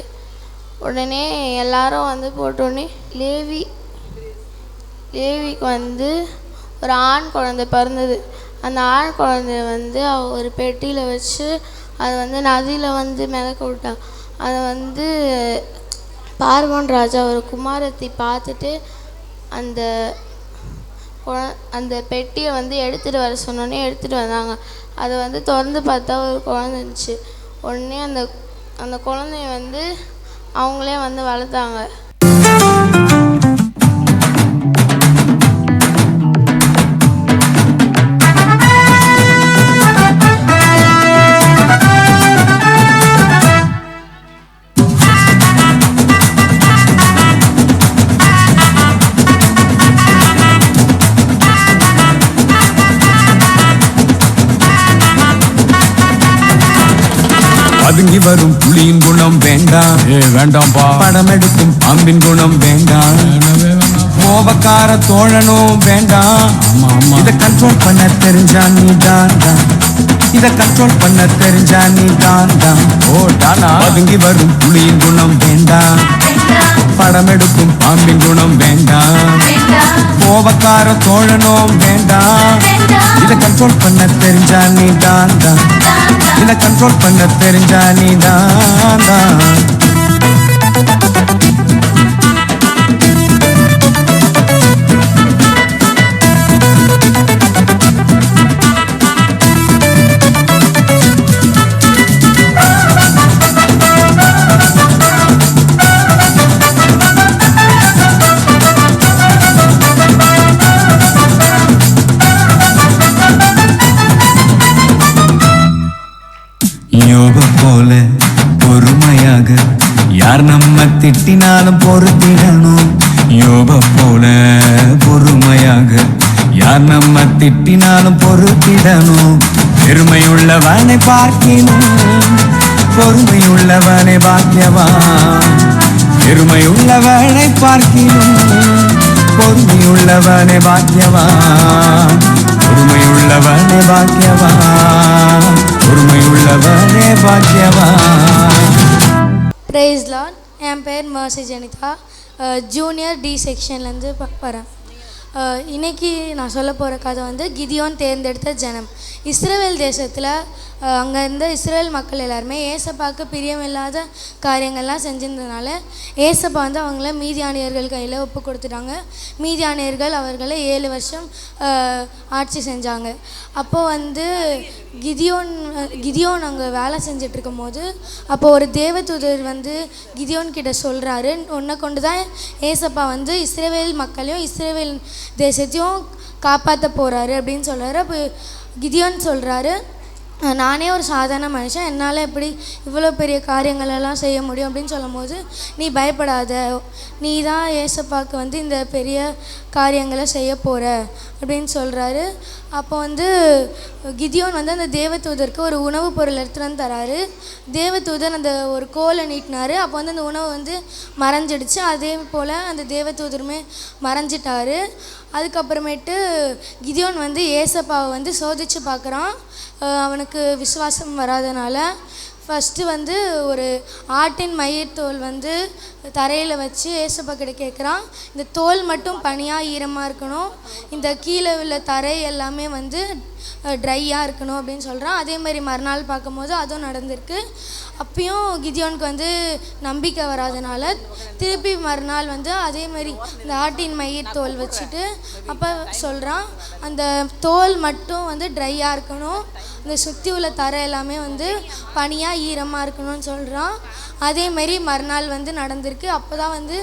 உடனே எல்லாரும் வந்து போட்டோடனே லேவிக்கு வந்து ஒரு ஆண் குழந்தை பிறந்தது. அந்த ஆண் குழந்தைய வந்து ஒரு பெட்டியில் வச்சு அதை வந்து நதியில் வந்து மிதக்க விட்டான். அதை வந்து பார்வோன் ராஜா ஒரு குமாரத்தை பார்த்துட்டு அந்த பெட்டியை வந்து எடுத்துகிட்டு வர சொன்னோன்னே எடுத்துகிட்டு வந்தாங்க. அதை வந்து திறந்து பார்த்தா ஒரு குழந்தை இருந்துச்சு. உடனே அந்த குழந்தைய வந்து அவங்களே வந்து வளர்த்தாங்க. பதுங்கி வரும் புலியின் குணம் வேண்டாம், வேண்டாம்பா. படம் எடுக்கும் பாம்பின் குணம் வேண்டாம், கோபக்கார தோழனும் வேண்டாம். இதை கண்ட்ரோல் பண்ண தெரிஞ்சா நீ தான், இதை கண்ட்ரோல் பண்ண தெரிஞ்சா நீ தான். ஓ டானா. பதுங்கி வரும் புலியின் குணம் வேண்டாம், படம் எடுக்கும் பாம்பின் குணம் வேண்டாம், கோபக்கார தோழனும் வேண்டாம். இதை கண்ட்ரோல் பண்ண தெரிஞ்சா நீ தான், இதை கண்ட்ரோல் பண்ண தெரிஞ்சா நீ தான். யோபு போல பொறுமையாக யார் நம்ம திட்டினாலும் பொறுத்திடணும். யோபு போல பொறுமையாக யார் நம்ம திட்டினாலும் பொறுத்திடணும். பெருமையுள்ளவனை பார்க்கினும் பொறுமையுள்ளவனை பாக்கியவான். பெருமையுள்ளவனை பார்க்கினும் பொறுமையுள்ளவனை பாக்கியவான். பொறுமையுள்ளவனே பாக்கியவான், பொறுமையுள்ளவனே பாக்கியவான். Price Lord. என் பேர் மர்சி ஜெனிதா, ஜூனியர் டி செக்ஷன்லேருந்து வரேன். இன்றைக்கி நான் சொல்ல போகிற கதை வந்து கிதியோன் தேர்ந்தெடுத்த ஜனம். இஸ்ரவேல் தேசத்தில் அங்கே இருந்த இஸ்ரேல் மக்கள் எல்லாருமே ஏசப்பாவுக்கு பிரியமில்லாத காரியங்கள்லாம் செஞ்சிருந்ததுனால ஏசப்பா வந்து அவங்கள மீதியானியர்கள் கையில் ஒப்பு கொடுத்துட்டாங்க. மீதியானியர்கள் அவர்களை 7 வருஷம் ஆட்சி செஞ்சாங்க. அப்போது வந்து கிதியோன் அங்கே வேலை செஞ்சிட்ருக்கும் போது அப்போது ஒரு தேவதூதர் வந்து கிதியோன் கிட்ட சொல்கிறாரு, உன்னை கொண்டு தான் ஏசப்பா வந்து இஸ்ரவேல் மக்களையும் இஸ்ரவேல் தேசத்தையும் காப்பாற்ற போகிறாரு அப்படின்னு சொல்கிறாரு. அப்போ கிதியோன் சொல்கிறாரு, நானே ஒரு சாதாரண மனுஷன், என்னால் எப்படி இவ்வளோ பெரிய காரியங்களெல்லாம் செய்ய முடியும் அப்படின்னு சொல்லும் போது, நீ பயப்படாத, நீ தான் ஏசப்பாவுக்கு வந்து இந்த பெரிய காரியங்களை செய்ய போகிற அப்படின்னு சொல்கிறாரு. அப்போ வந்து கிதியோன் வந்து அந்த தேவதூதருக்கு ஒரு உணவுப் பொருள் எடுத்துகிட்டு வந்து தராரு. தேவதூதர் அந்த ஒரு கோலை நீட்டினார். அப்போ வந்து அந்த உணவு வந்து மறைஞ்சிடுச்சு. அதே போல் அந்த தேவதூதருமே மறைஞ்சிட்டாரு. அதுக்கப்புறமேட்டு கிதியோன் வந்து ஏசப்பாவை வந்து சோதித்து பார்க்குறான். அவனுக்கு விசுவாசம் வராதனால ஃபஸ்ட்டு வந்து ஒரு ஆட்டின் மயிர்தோல் வந்து தரையில் வச்சு ஏசப்பா கிட்ட கேட்குறான், இந்த தோல் மட்டும் பனியாக ஈரமாக இருக்கணும், இந்த கீழே உள்ள தரை எல்லாமே வந்து ட்ரையாக இருக்கணும் அப்படின்னு சொல்கிறான். அதே மாதிரி மறுநாள் பார்க்கும்போது அதுவும் நடந்திருக்கு. அப்பயும் கிதியோனுக்கு வந்து நம்பிக்கை வராதனால திருப்பி மறுநாள் வந்து அதே மாதிரி இந்த ஆட்டின் மயிர் தோல் வச்சுட்டு அப்போ சொல்கிறான், அந்த தோல் மட்டும் வந்து ட்ரையாக இருக்கணும், இந்த சுற்றி உள்ள தரை எல்லாமே வந்து பனியாக ஈரமாக இருக்கணும்னு சொல்கிறான். அதேமாரி மறுநாள் வந்து நடந்திருக்கு. அப்போ தான் வந்து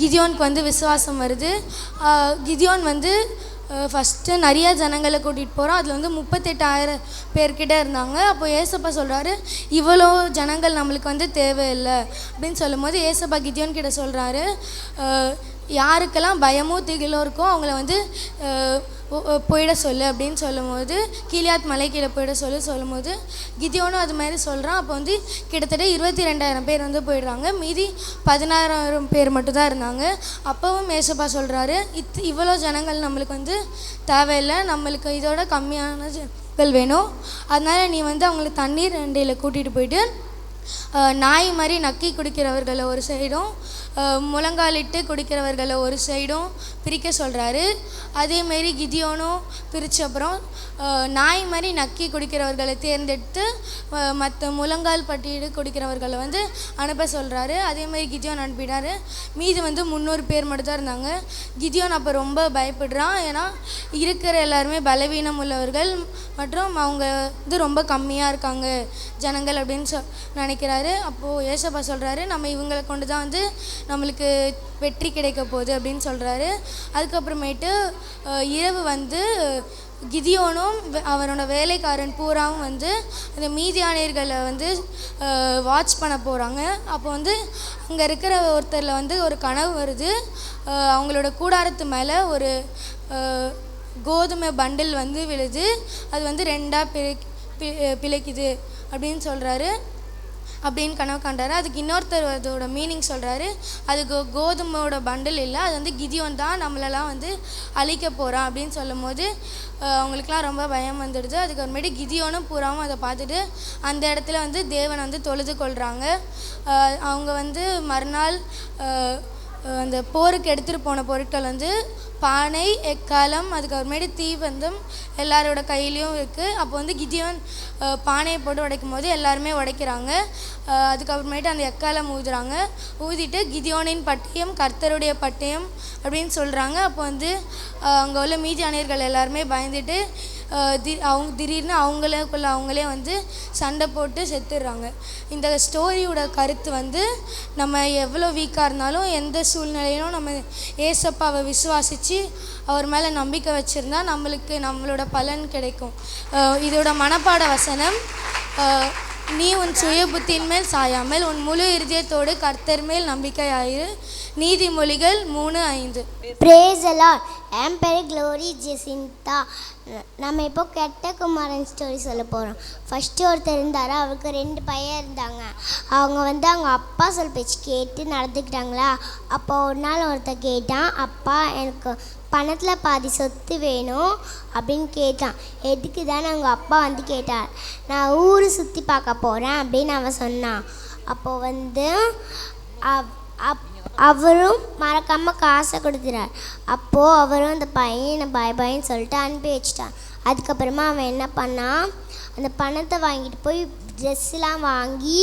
கிதியோனுக்கு வந்து விசுவாசம் வருது. கிதியோன் வந்து ஃபஸ்ட்டு நிறைய ஜனங்களை கூட்டிகிட்டு போகிறோம். அதில் வந்து 38,000 பேர்கிட்ட இருந்தாங்க. அப்போ ஏசப்பா சொல்கிறாரு, இவ்வளோ ஜனங்கள் நம்மளுக்கு வந்து தேவையில்லை அப்படின்னு சொல்லும் போது ஏசப்பா கிதியோன் கிட்ட சொல்கிறாரு, யாருக்கெல்லாம் பயமும் திகிலும் இருக்கோ அவங்கள வந்து போயிட சொல்லு அப்படின்னு சொல்லும்போது, கீலியாத் மலைக்கீழே போயிட சொல்லும்போது கிதியோனும் அது மாதிரி சொல்கிறான். அப்போ வந்து கிட்டத்தட்ட 22,000 பேர் வந்து போயிடுறாங்க. மீதி 16,000 பேர் மட்டும்தான் இருந்தாங்க. அப்போவும் ஏசப்பா சொல்கிறாரு, இவ்வளோ ஜனங்கள் நம்மளுக்கு வந்து தேவையில்லை, நம்மளுக்கு இதோட கம்மியான ஜனங்கள் வேணும். அதனால் நீ வந்து அவங்களுக்கு தண்ணீர் வண்டியில் கூட்டிகிட்டு போயிட்டு நாய் மாதிரி நக்கி குடிக்கிறவர்களை ஒரு சைடும் முழங்காலிட்டு குடிக்கிறவர்களை ஒரு சைடும் பிரிக்க சொல்கிறாரு. அதேமாரி கிதியோனும் பிரித்த அப்புறம் நாய் மாதிரி நக்கி குடிக்கிறவர்களை தேர்ந்தெடுத்து மற்ற முழங்கால் பட்டியிட்டு குடிக்கிறவர்களை வந்து அனுப்ப சொல்கிறாரு. அதேமாதிரி கிதியோன் அனுப்பிடாரு. மீது வந்து 300 பேர் மட்டும் தான் இருந்தாங்க. கிதியோன் அப்போ ரொம்ப பயப்படுறான். ஏன்னா இருக்கிற எல்லாருமே பலவீனம் உள்ளவர்கள் மற்றும் அவங்க வந்து ரொம்ப கம்மியாக இருக்காங்க ஜனங்கள் அப்படின்னு நினைக்கிறாரு. அப்போது ஏசப்பா சொல்கிறாரு, நம்ம இவங்களை கொண்டு தான் வந்து நம்மளுக்கு வெற்றி கிடைக்க போகுது அப்படின்னு சொல்கிறாரு. அதுக்கப்புறமேட்டு இரவு வந்து கிதியோனும் அவனோட வேலைக்காரன் பூராவும் வந்து அந்த மீதியானியர்களை வந்து வாட்ச் பண்ண போகிறாங்க. அப்போ வந்து அங்கே இருக்கிற ஒருத்தரில் வந்து ஒரு கனவு வருது. அவங்களோட கூடாரத்து மேலே ஒரு கோதுமை பண்டில் வந்து விழுது. அது வந்து 2ஆக பிழைக்குது அப்படின்னு சொல்கிறாரு. அப்படின்னு கனவு காண்றாரு. அதுக்கு இன்னொருத்தர் அதோட மீனிங் சொல்கிறாரு, அது கோதுமையோட பண்டில் இல்லை, அது வந்து கிதியோன் தான் நம்மளெல்லாம் வந்து அழிக்க போகிறான் அப்படின்னு சொல்லும் போது அவங்களுக்குலாம் ரொம்ப பயம் வந்துடுது. அதுக்கப்புறமேட்டு கிதியோனும் பூராவும் அதை பார்த்துட்டு அந்த இடத்துல வந்து தேவனை வந்து தொழுது கொள்கிறாங்க. அவங்க வந்து மறுநாள் அந்த போருக்கு எடுத்துகிட்டு போன பொருட்கள் வந்து பானை, எக்காலம், அதுக்கப்புறமேட்டு தீபந்தம் எல்லாரோட கையிலையும் இருக்குது. அப்போ வந்து கிதியோன் பானையை போட்டு உடைக்கும் போது எல்லாருமே உடைக்கிறாங்க. அதுக்கப்புறமேட்டு அந்த எக்காலம் ஊதுறாங்க. ஊதிட்டு கிதியோனின் பட்டயம் கர்த்தருடைய பட்டயம் அப்படின்னு சொல்கிறாங்க. அப்போ வந்து அங்கே உள்ள மீதியானியர்கள் எல்லாருமே பயந்துட்டு திடீர்னு அவங்களே வந்து சண்டை போட்டு செத்துடுறாங்க. இந்த ஸ்டோரியோட கருத்து வந்து நம்ம எவ்வளோ வீக்காக இருந்தாலும் எந்த சூழ்நிலையிலும் நம்ம ஏசப்பாவை விசுவாசித்து அவர் மேலே நம்பிக்கை வச்சுருந்தா நம்மளுக்கு நம்மளோட பலன் கிடைக்கும். இதோட மனப்பாட வசனம், நீ உன் சுய புத்தியின் மேல் சாயாமல் உன் முழு இருதயத்தோடு கர்த்தர் மேல் நம்பிக்கையாயிரு. நீதிமொழிகள் 3:5. Praise the Lord. என் பேர் க்ளோரி ஜெசிந்தா. நம்ம இப்போ கெட்ட குமாரன் ஸ்டோரி சொல்ல போகிறோம். ஃபஸ்ட்டு ஒருத்தர் இருந்தார், அவருக்கு 2 பையன் இருந்தாங்க. அவங்க வந்து அவங்க அப்பா சொல் பேச்சு கேட்டு நடந்துக்கிட்டாங்களா. அப்போ ஒரு நாள் ஒருத்தர் கேட்டான், அப்பா எனக்கு பணத்தில் பாதி சொத்து வேணும் அப்படின்னு கேட்டான். எதுக்கு தான் அவங்க அப்பா வந்து கேட்டார், நான் ஊர் சுற்றி பார்க்க போகிறேன் அப்படின்னு அவன் சொன்னான். அப்போது வந்து அவரும் மறக்காமல் காசை கொடுத்துறார். அப்போது அவரும் அந்த பையனை பாய்ன்னு சொல்லிட்டு அனுப்பி வச்சிட்டான். அதுக்கப்புறமா அவன் என்ன பண்ணான், அந்த பணத்தை வாங்கிட்டு போய் ட்ரெஸ்லாம் வாங்கி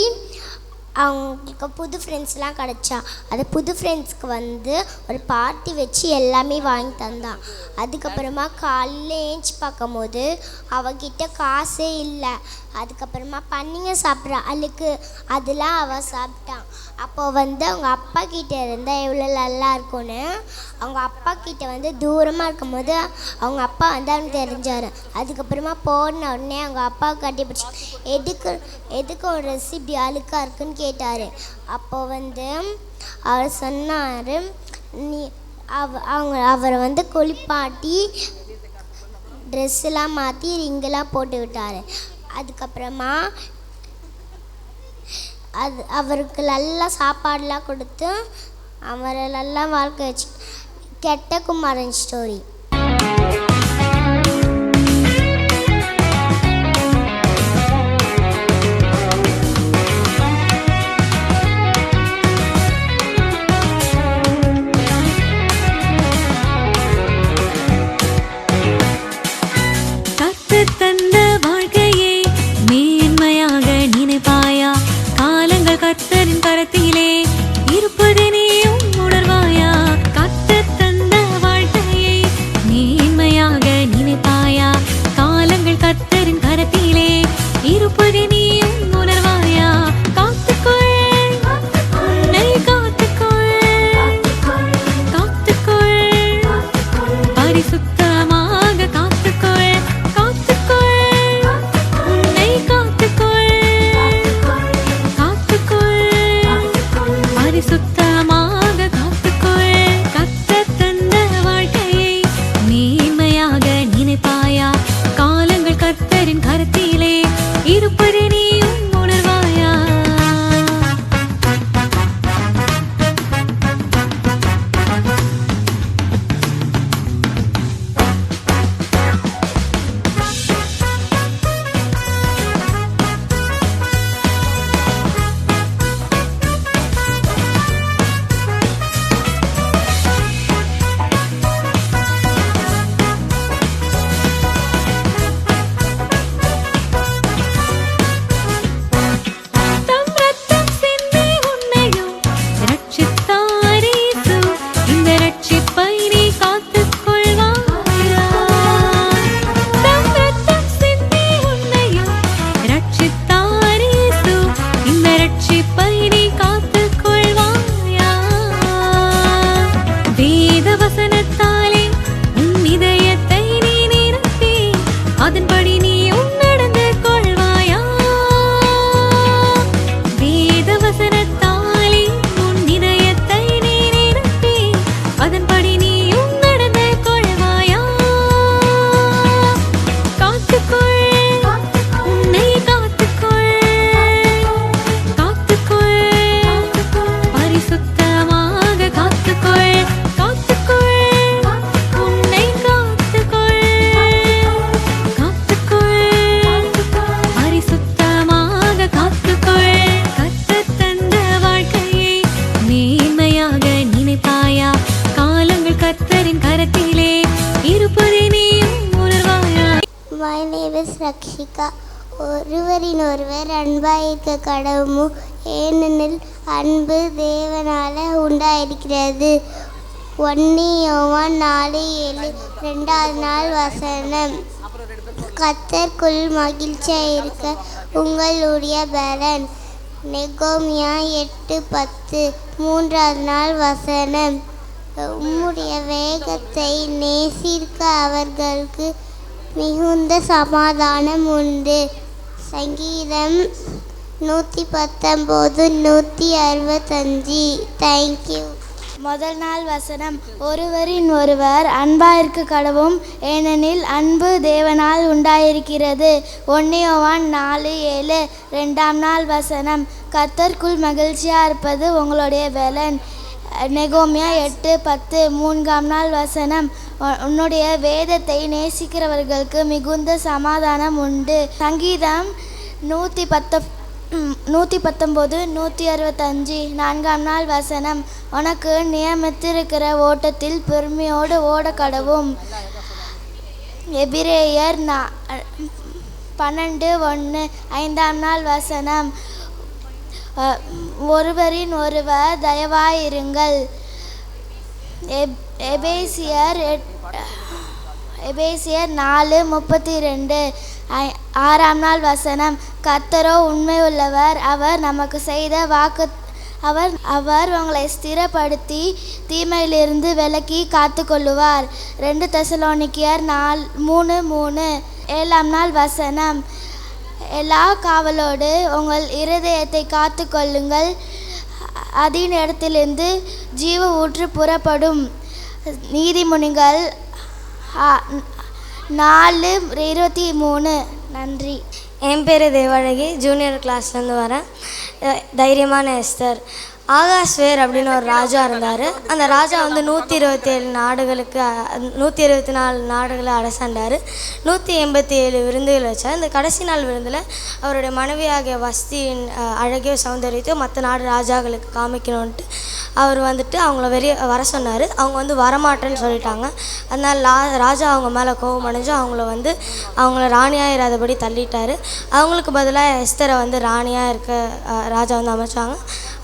அவங்களுக்கு புது ஃப்ரெண்ட்ஸ்லாம் கிடச்சா. அந்த புது ஃப்ரெண்ட்ஸ்க்கு வந்து ஒரு பார்ட்டி வச்சு எல்லாமே வாங்கி தந்தான். அதுக்கப்புறமா காலையில் ஏஞ்சி பார்க்கும்போது அவகிட்ட காசே இல்லை. அதுக்கப்புறமா பன்னிங்க சாப்பிட்ற அழுக்கு அதெல்லாம் அவள் சாப்பிட்டான். அப்போ வந்து அவங்க அப்பா கிட்டே இருந்தால் எவ்வளோ நல்லா இருக்கும்னு அவங்க அப்பா அப்பா கிட்ட வந்து தூரமாக இருக்கும்போது அவங்க அப்பா வந்தான்னு தெரிஞ்சார். அதுக்கப்புறமா போன உடனே அவங்க அப்பா கட்டிப்பிடிச்சி எதுக்கு ஒரு ட்ரெஸ் இப்படி அழுக்காக இருக்குன்னு கேட்டார். அப்போ வந்து அவர் சொன்னார், அவரை வந்து குளிப்பாட்டி ட்ரெஸ்ஸெல்லாம் மாற்றி ரிங்கெல்லாம் போட்டு விட்டார். அதுக்கப்புறமா அவருக்கு நல்லா சாப்பாடெலாம் கொடுத்து அவரை நல்லா வாழ்க்கை வச்சு. கெட்ட குமாரன் ஸ்டோரி. தந்த வாழ்க்கையை மேன்மையாக நினைப்பாயா? காலங்கள் கர்த்தரின் கரத்திலே இருப்பது நீயும் உணர்வாயா? கர்த்தர் தந்த வாழ்க்கையை மேன்மையாக நினைப்பாயா? காலங்கள் கர்த்தரின் கரத்திலே இருப்பது நீயும் உணர்வாயா? காத்துக்கொள், உன்னை காத்துக்கொள், காத்துக்கொள், பரிசுத்தமாக காத்துக்கொள், சுத்தமாக காத்துக்கொள். கர்த்தர் தந்த வாழ்க்கையை மேன்மையாக நினைப்பாயா? காலங்கள் கர்த்தரின் கரத்திலே இருப்பது நீயும் உணர்வாயா? My name is Rakshika. ஒருவரின் ஒருவர் அன்பாயிருக்க கடவுளும், ஏனெனில் அன்பு தேவனால உண்டாயிருக்கிறது. 1 யோவான் 4:7 2வது நாள் வசனம். கர்த்தருக்குள் மகிழ்ச்சியாயிருக்க உங்களுடைய பலன். நெகோமியா 8:10 3வது நாள் வசனம். உம்முடைய வேகத்தை நேசிக்க அவர்களுக்கு மிகுந்த சமாதானம் உண்டு. சங்கீதம் 119 165. தேங்க்யூ. முதல் நாள் வசனம். ஒருவரின் ஒருவர் அன்பாயிருக்க கடவும், ஏனெனில் அன்பு தேவனால் உண்டாயிருக்கிறது. 1 யோவான் 4:7 2ஆம் நாள் வசனம். கர்த்தருக்குள் மகிழ்ச்சியாக இருப்பது உங்களுடைய பலன். நெகோமியா 8:10 3ஆம் நாள் வசனம். உன்னுடைய வேதத்தை நேசிக்கிறவர்களுக்கு மிகுந்த சமாதானம் உண்டு. சங்கீதம் 119 165 4ஆம் நாள் வசனம். உனக்கு நியமித்திருக்கிற ஓட்டத்தில் பொறுமையோடு ஓட கடவும். எபிரேயர் 12:1 5ஆம் நாள் வசனம். ஒருவரின் ஒருவர் தயவாயிருங்கள். எபேசியர் 4:32 6ஆம் நாள் வசனம். கர்த்தரோ உண்மை உள்ளவர், அவர் நமக்கு செய்த அவர் அவர் உங்களை ஸ்திரப்படுத்தி தீமையிலிருந்து விலக்கி காத்து கொள்ளுவார். 2 தெசலோனிக்கேயர் 3:3. 7ஆம் நாள் வசனம். எல்லா காவலோடு உங்கள் இருதயத்தை காத்து கொள்ளுங்கள், அதன் இடத்திலிருந்து ஜீவ ஊற்று புறப்படும். நீதிமொழிகள் 4:23. நன்றி. என் பேர் தேவழகி, ஜூனியர் கிளாஸ்லேருந்து வரேன். தைரியமான எஸ்தர். ஆகாஷ்வேர் அப்படின்னு ஒரு ராஜா இருந்தார். அந்த ராஜா வந்து 127 நாடுகளுக்கு 124 நாடுகளை அரசாண்டார். 187 விருந்துகள் வச்சார். இந்த கடைசி நாள் விருந்தில் அவருடைய மனைவியாகிய வஸ்தியின் அழகிய சௌந்தரியத்தையும் மற்ற நாடு ராஜாக்களுக்கு காமிக்கணுன்ட்டு அவர் வந்துட்டு அவங்கள வெளியே வர சொன்னார். அவங்க வந்து வரமாட்டேன்னு சொல்லிட்டாங்க. அதனால் ராஜா அவங்க மேலே கோபம் அடைஞ்சு அவங்கள ராணியாக இராதபடி தள்ளிட்டார். அவங்களுக்கு பதிலாக எஸ்தரை வந்து ராணியாக இருக்க ராஜா வந்து அமைச்சாங்க.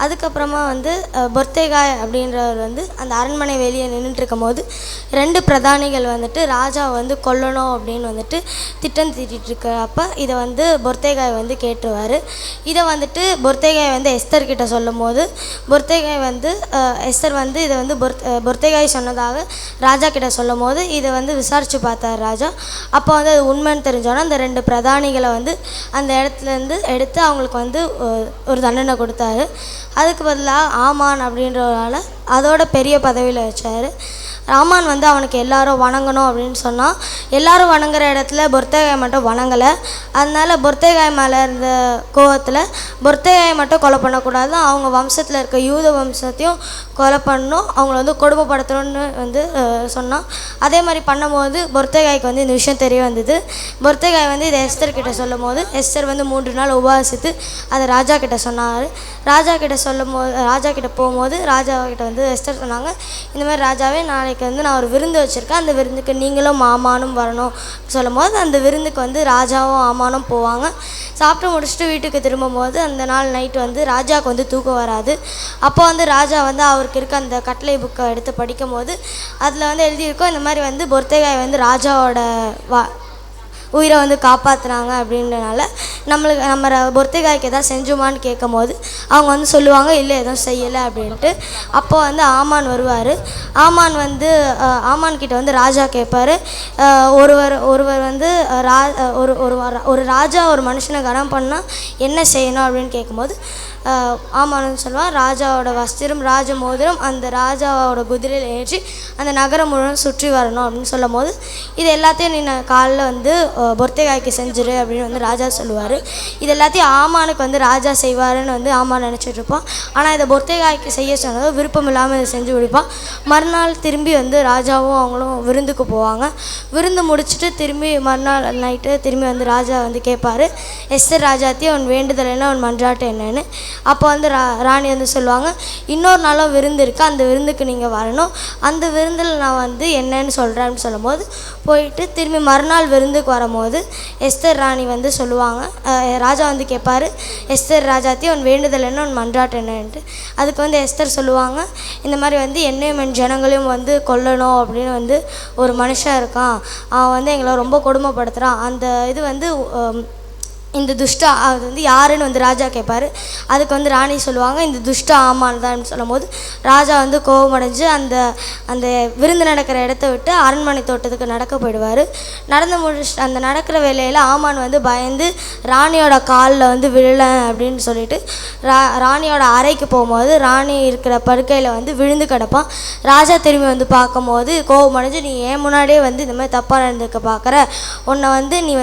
அதுக்கப்புறமா வந்து பொர்த்தேகாய் அப்படின்றவர் வந்து அந்த அரண்மனை வெளியே நின்றுட்டுருக்கும் போது 2 பிரதானிகள் வந்துட்டு ராஜாவை வந்து கொல்லணும் அப்படின்னு வந்துட்டு திட்டம் தீட்டிகிட்ருக்கிறப்ப இதை வந்து பொர்த்தேகாய் வந்து கேட்டுருவார். இதை வந்துட்டு பொர்த்தேகாய் வந்து எஸ்தர்கிட்ட சொல்லும் போது பொர்த்தேகாய் வந்து எஸ்தர் வந்து இதை வந்து பொர்த்தேகாய் சொன்னதாக ராஜா கிட்ட சொல்லும் போது இதை வந்து விசாரித்து பார்த்தார் ராஜா. அப்போ வந்து அது உண்மைன்னு தெரிஞ்சோன்னா அந்த 2 பிரதானிகளை வந்து அந்த இடத்துலேருந்து எடுத்து அவங்களுக்கு வந்து ஒரு தண்டனை கொடுத்தாரு. அதுக்கு பதிலாக ஆமான் அப்படின்றவரால் அதோட பெரிய பதவியில் வச்சார். ராமான் வந்து அவனுக்கு எல்லாரும் வணங்கணும் அப்படின்னு சொன்னால் எல்லாரும் வணங்குற இடத்துல பொர்த்தேகாய் மட்டும் வணங்கலை. அதனால் பொர்த்தேகாய் மேலே இருந்த கோவத்தில் பொர்த்தேகாய் மட்டும் கொலை பண்ணக்கூடாது, அவங்க வம்சத்தில் இருக்க யூத வம்சத்தையும் கொலை பண்ணணும், அவங்கள வந்து கொடுமைப்படுத்தணும்னு வந்து சொன்னான். அதே மாதிரி பண்ணும்போது பொர்த்தேகாய்க்கு வந்து இந்த விஷயம் தெரிய வந்தது. பொர்த்தேகாய் வந்து இதை எஸ்தர் கிட்ட சொல்லும் போது எஸ்தர் வந்து 3 நாள் உபவாசித்து அதை ராஜா கிட்ட சொன்னார். ராஜா கிட்ட போகும்போது ராஜா கிட்ட வந்து எஸ்தர் சொன்னாங்க, இந்த மாதிரி ராஜாவே நாளைக்கு வந்து நான் ஒரு விருந்து வச்சுருக்கேன், அந்த விருந்துக்கு நீங்களும் ஆமானும் வரணும் சொல்லும் போது அந்த விருந்துக்கு வந்து ராஜாவும் ஆமானும் போவாங்க. சாப்பிட்டு முடிச்சுட்டு வீட்டுக்கு திரும்பும்போது அந்த நாள் நைட்டு வந்து ராஜாவுக்கு வந்து தூக்கம் வராது. அப்போ வந்து ராஜா வந்து அவருக்கு இருக்க அந்த கட்டளை புக்கை எடுத்து படிக்கும் போது அதில் வந்து எழுதியிருக்கோம், இந்த மாதிரி வந்து பொர்த்தேகாய் வந்து ராஜாவோட உயிரை வந்து காப்பாற்றுனாங்க அப்படின்றனால நம்ம பொர்த்தேகாய்க்கு எதாவது செஞ்சோமான்னு கேட்கும் போது அவங்க வந்து சொல்லுவாங்க இல்லை எதுவும் செய்யலை அப்படின்ட்டு. அப்போ வந்து ஆமான் வருவார். ஆமான் கிட்ட வந்து ராஜா கேட்பார், ஒருவர் வந்து ஒரு ராஜா ஒரு மனுஷனை கனம் பண்ணால் என்ன செய்யணும் அப்படின்னு கேட்கும்போது ஆமான்னு சொல்லுவான், ராஜாவோட வஸ்திரம் ராஜ மோதிரம் அந்த ராஜாவோட குதிரையில் ஏற்றி அந்த நகரம் முழுவதும் சுற்றி வரணும் அப்படின்னு சொல்லும் போது இது எல்லாத்தையும் நீ காலைல வந்து பொர்த்தேகாய்க்கு செஞ்சிரு அப்படின்னு வந்து ராஜா சொல்லுவார். இது எல்லாத்தையும் ஆமானுக்கு வந்து ராஜா செய்வாருன்னு வந்து ஆமான் நினச்சிட்ருப்பான். ஆனால் இதை பொர்த்தேகாய்க்கு செய்ய சொன்னதோ விருப்பம் இல்லாமல் இதை செஞ்சு முடிப்பான். மறுநாள் திரும்பி வந்து ராஜாவும் அவங்களும் விருந்துக்கு போவாங்க. விருந்து முடிச்சுட்டு திரும்பி மறுநாள் நைட்டு திரும்பி வந்து ராஜா வந்து கேட்பார், எஸ்தர் ராஜாத்தி அவன் வேண்டுதல் என்ன அவன் மன்றாட்டு என்னன்னு. அப்போ வந்து ராணி வந்து சொல்லுவாங்க, இன்னொரு நாளும் விருந்து இருக்குது, அந்த விருந்துக்கு நீங்கள் வரணும், அந்த விருந்தில் நான் வந்து என்னன்னு சொல்கிறேன்னு சொல்லும் போது போயிட்டு திரும்பி மறுநாள் விருந்துக்கு வரும்போது எஸ்தர் ராணி வந்து சொல்லுவாங்க, ராஜா வந்து கேட்பார், எஸ்தர் ராஜாத்தி அவன் வேண்டுதல் என்ன அவன் மன்றாட்டு என்னன்ட்டு. அதுக்கு வந்து எஸ்தர் சொல்லுவாங்க, இந்த மாதிரி வந்து என்னையும் என் ஜனங்களையும் வந்து கொல்லணும் அப்படின்னு வந்து ஒரு மனுஷன் இருக்கான், அவன் வந்து எங்களை ரொம்ப கொடுமைப்படுத்துகிறான், அந்த இது வந்து இந்த துஷ்டா அது வந்து யாருன்னு வந்து ராஜா கேட்பார். அதுக்கு வந்து ராணி சொல்லுவாங்க, இந்த துஷ்டா ஆமான் தான் சொல்லும் போது ராஜா வந்து கோபமடைஞ்சு அந்த விருந்து நடக்கிற இடத்த விட்டு அரண்மனை தோட்டத்துக்கு நடக்க போயிடுவார். அந்த நடக்கிற வேலையில் ஆமான் வந்து பயந்து ராணியோட காலில் வந்து விழலை அப்படின்னு சொல்லிட்டு ராணியோட அறைக்கு போகும்போது ராணி இருக்கிற படுக்கையில் வந்து விழுந்து கிடப்பான். ராஜா திரும்பி வந்து பார்க்கும்போது கோபமடைஞ்சு, நீ ஏன் முன்னாடியே வந்து இந்த மாதிரி தப்பாக நடந்துக்க பார்க்குற, உன்னை வந்து நீ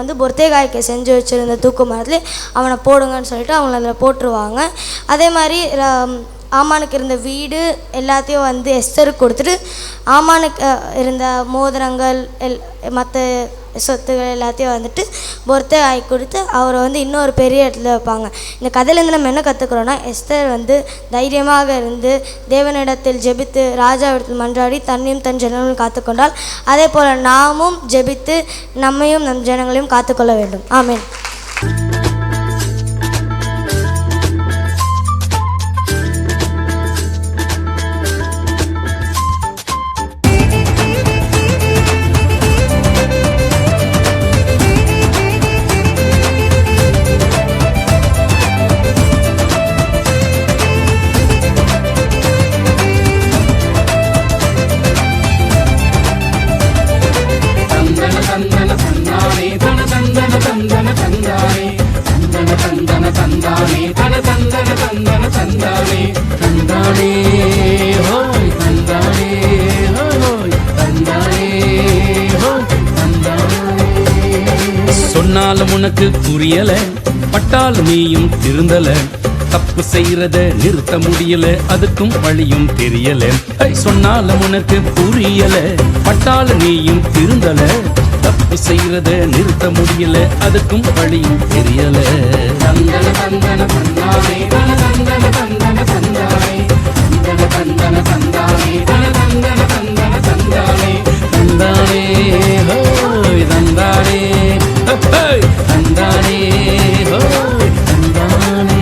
வந்து பொர்த்தேகாய்க்கு செஞ்சு வச்சு இருந்த தூக்கு மரத்துலேயே அவனை போடுங்கன்னு சொல்லிட்டு அவங்கள அதில் போட்டுருவாங்க. அதே மாதிரி ஆமானுக்கு இருந்த வீடு எல்லாத்தையும் வந்து எஸ்தருக்கு கொடுத்துட்டு ஆமானுக்கு இருந்த மோதிரங்கள் மற்ற சொத்துகள் எல்லாத்தையும் வந்துட்டு பொர்த்தேகாய் கொடுத்து அவரை வந்து இன்னொரு பெரிய இடத்துல வைப்பாங்க. இந்த கதையிலேருந்து நம்ம என்ன கற்றுக்குறோன்னா, எஸ்தர் வந்து தைரியமாக இருந்து தேவனிடத்தில் ஜெபித்து ராஜாவிடத்தில் மன்றாடி தன்னையும் தன் ஜனங்களையும் காத்துக்கொண்டால் அதே போல் நாமும் ஜெபித்து நம்மையும் நம் ஜனங்களையும் காத்துக்கொள்ள வேண்டும். ஆமென். தந்தானே தந்தன தந்தன தந்தானே தன தந்தன தந்தன தந்தானே தந்தானே ஹோய் தந்தானே ஹோய் தந்தானே ஹோய் தந்தானே. சொன்னாலும் உனக்கு புரியல, பட்டாலும் நீயும் திருந்தல, தப்பு செய்யறத நிறுத்த முடியல, அதுக்கும் வழியும் தெரியல. சொன்னாலும் உனக்கு புரியல, பட்டாலும் நீயும் திருந்தல, தப்பு செய்யறத நிறுத்த முடியல, அதுக்கும் வழியும் தெரியல. தந்தன தந்தன தந்தானே தன தந்தன தந்தன தந்தானே தந்தன தந்தன தந்தானே தன தந்தன தந்தன தந்தானே தந்தானே ஹோய் தந்தானே ஹோய் தந்தானே ஹோய் தந்தானே.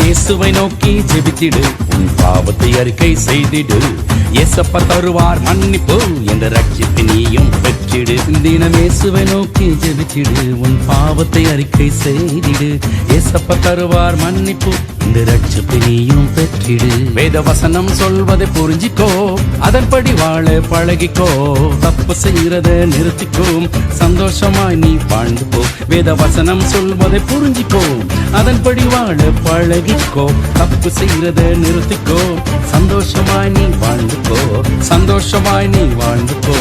இயேசுவை நோக்கி ஜெபித்திடு, உன் பாவத்தை அறிக்கை செய்திடு, ஏசப்பா தருவார் மன்னிப்பு என்ற ரட்சித்து நீயும் பெற்றிடு. தினம் இயேசுவை நோக்கி ஜெபித்திடு, உன் பாவத்தை அறிக்கை செய்திடு, ஏசப்பா தருவார் மன்னிப்பு இந்த ரட்சித்து நீயும் பெற்றிடு. வேத வசனம் சொல்வதை புரிஞ்சிக்கோ, அதன்படி வாழ பழகிக்கோ, தப்பு செய்யறத நிறுத்திக்கோ, சந்தோஷமாய் நீ வாழ்ந்து போ. வேத வசனம் சொல்வதை புரிஞ்சிக்கோ, அதன்படி வாழ பழகிக்கோ, தப்பு செய்யறத நிறுத்திக்கோ, சந்தோஷமாய் நீ வாழ்ந்துக்கோ, சந்தோஷமாய் நீ வாழ்ந்துக்கோ.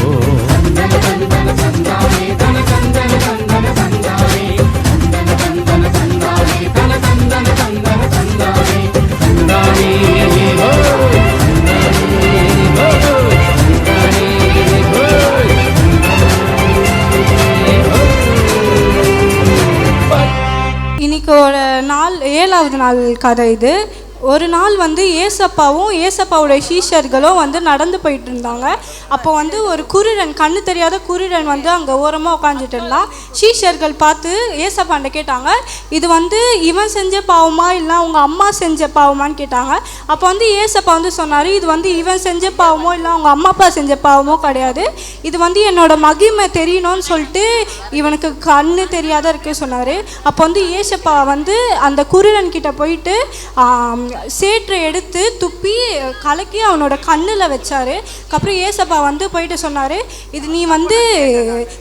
தந்தன தந்தன தந்தானே தன தந்தன தந்தன தந்தானே தந்தன தந்தன தந்தானே தன தந்தன தந்தன தந்தானே தந்தானே ஹோய் தந்தானே ஹோய் தந்தானே ஹோய் இன்னைக்கு ஒரு நாள் 7வது நாள் கதை இது. ஒரு நாள் வந்து ஏசப்பாவும் ஏசப்பாவுடைய சீஷர்களும் வந்து நடந்து போயிட்டு இருந்தாங்க. அப்போ வந்து ஒரு குருடன், கண்ணு தெரியாத குருடன் வந்து அங்கே ஓரமாக உட்காந்துட்டு இருந்தான். சீஷர்கள் பார்த்து ஏசப்பாண்ட கேட்டாங்க, இது வந்து இவன் செஞ்ச பாவமா இல்லை உங்கள் அம்மா செஞ்ச பாவமான்னு கேட்டாங்க. அப்போ வந்து ஏசப்பா வந்து சொன்னார், இது வந்து இவன் செஞ்ச பாவமோ இல்லை அவங்க அம்மா அப்பா செஞ்ச பாவமோ கிடையாது, இது வந்து என்னோட மகிமை தெரியணும்னு சொல்லிட்டு இவனுக்கு கண்ணு தெரியாத இருக்கு சொன்னார். அப்போ வந்து ஏசப்பா வந்து அந்த குருடன் கிட்ட போயிட்டு சேற்றை எடுத்து துப்பி கலக்கி அவனோட கண்ணில் வச்சார். அப்புறம் ஏசப்பா வந்து போயிட்டு சொன்னார், இது நீ வந்து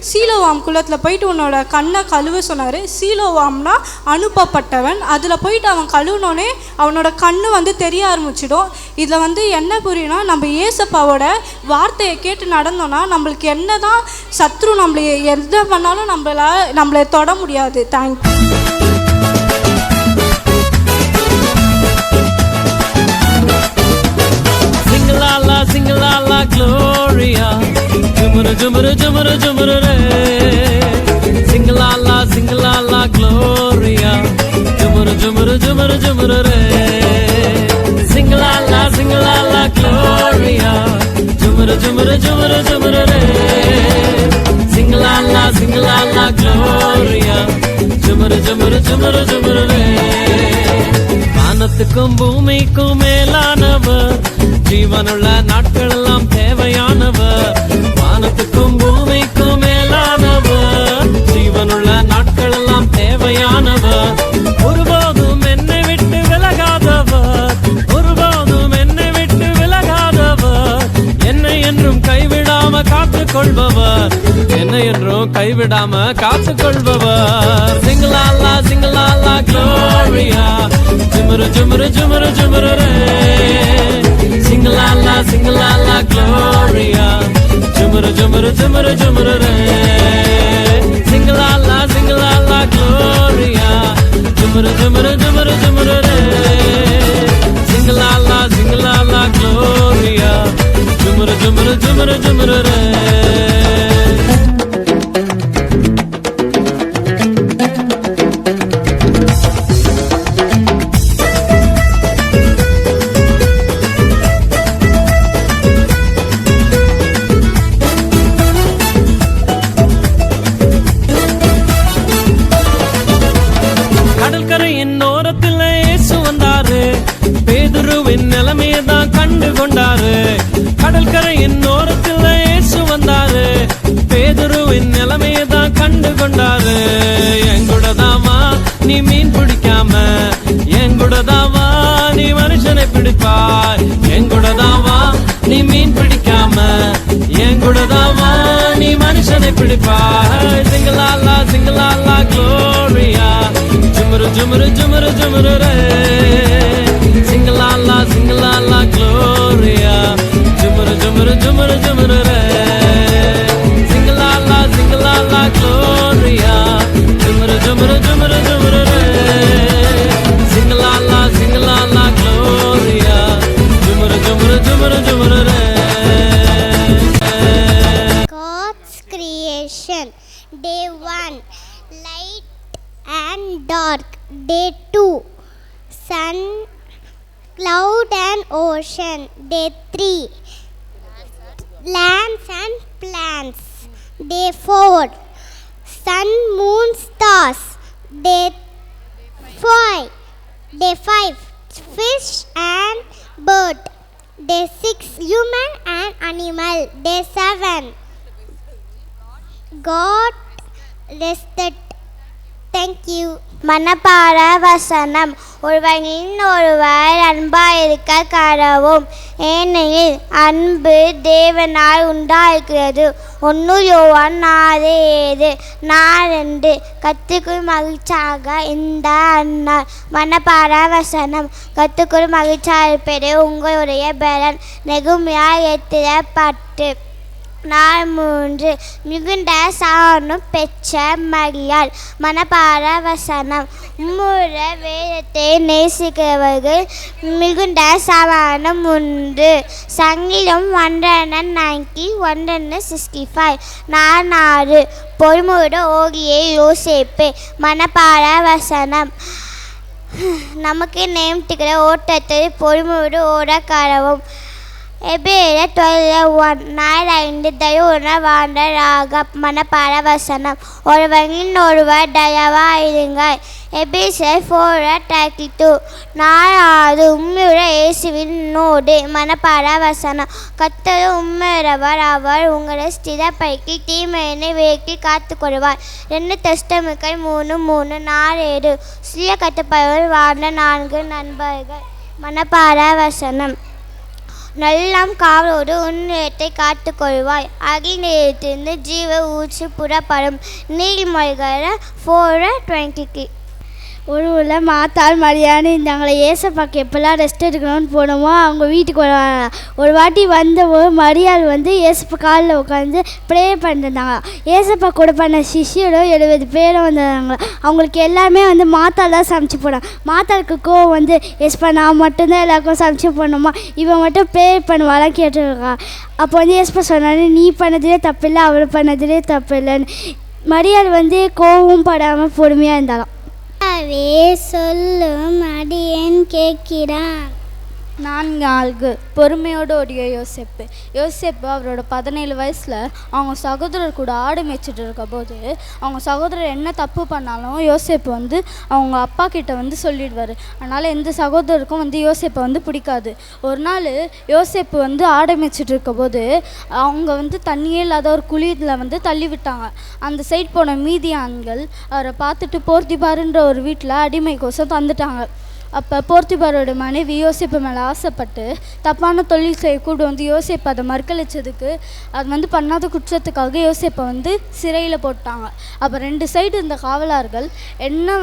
சீலோவாம் குளத்தில் போயிட்டு உன்னோட கண்ணை கழுவ சொன்னார். சீலோவாம்னா அனுப்பப்பட்டவன். அதில் போயிட்டு அவன் கழுவுனோடனே அவனோட கண்ணு வந்து தெரிய ஆரம்பிச்சிடும். இதில் வந்து என்ன புரியும்னா, நம்ம ஏசப்பாவோட வார்த்தையை கேட்டு நடந்தோன்னா நம்மளுக்கு என்ன தான் சத்ரு நம்மளை எந்த பண்ணாலும் நம்மளை தொட முடியாது. Thank you. Sing-a-la-la, Gloria, jumuru jumuru jumuru jumuru re. Sing-a-la-la, Gloria, jumuru jumuru jumuru jumuru re. Sing-a-la-la, Gloria, jumuru jumuru jumuru jumuru re. Sing-a-la-la, Gloria, jumuru jumuru jumuru jumuru re. வானத்துக்கும் பூமிக்கும் மேலானவர், ஜீவனுள்ள நாட்கள் எல்லாம் தேவையானவர். வானத்துக்கும் பூமிக்கும் மேலானவர், ஜீவனுள்ள நாட்கள் எல்லாம் தேவையானவர். ஒருபோதும் என்னை விட்டு விலகாதவர், ஒருபோதும் என்னை விட்டு விலகாதவர். என்னை என்றும் கைவிடாம காத்துக் கொள்பவர், என்னை என்றும் கைவிடாம காத்துக் கொள்பவர். சிங்கலாலா சிங்கலாலா க்ளோரியா, ஜுமுரு ஜுமுரு ஜுமுரு ஜுமுரு ரே. Sing-a-la-la, sing-a-la-la, Gloria, jumuru jumuru jumuru jumuru re. Sing-a-la-la, sing-a-la-la, Gloria, jumuru jumuru jumuru jumuru re. Sing-a-la-la, sing-a-la-la, Gloria, jumuru jumuru jumuru jumuru re. கடற்கரையின் ஓரத்தில் இயேசு வந்தாரு, தான் வா நீ மனுஷனை பிடிப்பாய், என் கூட தான் வா நீ மீன் பிடிக்காம, என் கூட தான் வா நீ மனுஷனை பிடிப்பாய். சிங்கலாலா சிங்கலாலா Gloria, ஜுமுரு ஜுமுரு ஜுமுரு ஜுமுரு ray. சிங்கலாலா சிங்கலாலா Gloria, ஜுமுரு ஜுமுரு ஜுமுரு ஜுமுரு ray. சிங்கலாலா சிங்கலாலா Gloria, ஜுமுரு ஜுமுரு ஜுமுரு ஜுமுரு ray. சிங்கலாலா சிங்கலாலா Gloria, ஜுமுரு ஜுமுரு ஜுமுரு ஜுமுரு ray. God's creation. Day 1, light and dark. Day 2, sun, cloud and ocean. Day 3, lands and plants. Day 4, sun, moon, stars. Day 5, fish and bird. Day 6, human and animal. Day 7, God rested. Thank you. மனப்பாட வசனம். ஒருவனின் ஒருவர் அன்பாயிருக்க கடவும், ஏனெனில் அன்பு தேவனால் உண்டாயிருக்கிறது. 1 யோவான் 4:7. 4:2 கத்துக்குள் மகிழ்ச்சியாக இந்த அந்நாள். மனப்பாட வசனம். கத்துக்குள் மகிழ்ச்சியாக இருப்பது உங்களுடைய பலன். நெகுமியா 8:10. 4:3 மிகுந்த சாணும் பெற்ற மரியாள். மனப்பாட வசனம். உம்முடைய வேதத்தை நேசிக்கிறவர்கள் மிகுந்த சமானம் உண்டு. சங்கீதம் 190, 165. 4:4 பொறுமையோடு ஓடிய யோசேப்பு. மனப்பாட வசனம். நமக்கு நியமித்துக்கிற ஓட்டத்தில் பொறுமையோடு ஓட கடவும். எபிரேயர் 12:1. 4:5 தயவுள்ள வாழ்ந்தராக. மனப்பாட வசனம். ஒருவனின் ஒருவர் தயவாயிருங்கள். எபிரேயர் 4:32. 4:6 உம்முடைய இயேசுவினோடு. மனப்பாட வசனம். கர்த்தர் உம்முடையவர், அவர் உங்களை ஸ்திரப்படுத்தி தீமையினை விலக்கி காத்துக்கொள்வார். 2 தெசலோனிக்கேயர் 3:3. 4:7 சுய கட்டுப்பாடு வாழ்ந்த 4 நண்பர்கள். மனப்பாட வசனம். நல்லாம் காவலோடு உன்னிடத்தை காத்துக்கொள்வாய். அகிலேயத்திலிருந்து ஜீவ ஊற்று புறப்படும். நீதிமொழிகள் 4:23. ஒரு ஊரில் மாத்தாள் மரியாதை இருந்தாங்களே. ஏசப்பாக்கு எப்போல்லாம் ரெஸ்ட் எடுக்கணும்னு போனோமோ அவங்க வீட்டுக்கு வருவாங்க. ஒரு வாட்டி வந்தபோது மரியாள் ஏசப்பா காலில் உட்காந்து ப்ரே பண்ணிருந்தாங்க. ஏசப்பா கூட பண்ண சிஷ்யரும் 70 பேரும் வந்தாங்க. அவங்களுக்கு எல்லாமே மாத்தாள் தான் சமைச்சு போனாங்க. மாத்தாளுக்கு கோவம் ஏசப்பா நான் மட்டும்தான் எல்லாருக்கும் சமைச்சு போடணுமா, இவன் மட்டும் ப்ரே பண்ணுவாலாம் கேட்டுருக்கா. அப்போ ஏசப்பா சொன்னாரு, நீ பண்ணதுலேயே தப்பு இல்லை, அவர் பண்ணதுலேயே தப்பு இல்லைன்னு. மரியாள் கோவம் படாமல் பொறுமையாக இருந்தாலும். சொல்லும் அடியேன் கேட்கிறான். 4 பொறுமையோடு ஓடிய யோசேப்பு. யோசேப்பு அவரோட 17 வயசில் அவங்க சகோதரர் கூட ஆடு மேய்ச்சிட்டு இருக்க போது அவங்க சகோதரர் என்ன தப்பு பண்ணாலும் யோசேப்பு அவங்க அப்பா கிட்ட சொல்லிடுவார். அதனால் எந்த சகோதரருக்கும் யோசேப்பை பிடிக்காது. ஒரு நாள் யோசேப்பு ஆடு மேய்ச்சிட்டு இருக்க போது அவங்க தண்ணியே இல்லாத ஒரு குழியில் தள்ளி விட்டாங்க. அந்த சைட் போன மீதி ஆண்கள் அவரை பார்த்துட்டு போர்த்திபாருன்ற ஒரு வீட்டில் அடிமை கோசம் தந்துட்டாங்க. அப்போ போர்த்திபாரோட மனைவி யோசேப்பு மேலே ஆசைப்பட்டு தப்பான தொழில் செய்ய கூட யோசேப்பு அதை மறுக்கழிச்சதுக்கு அது பண்ணாத குற்றத்துக்காக யோசேப்பை சிறையில் போட்டாங்க. அப்போ 2 சைடு இருந்த காவலார்கள் என்ன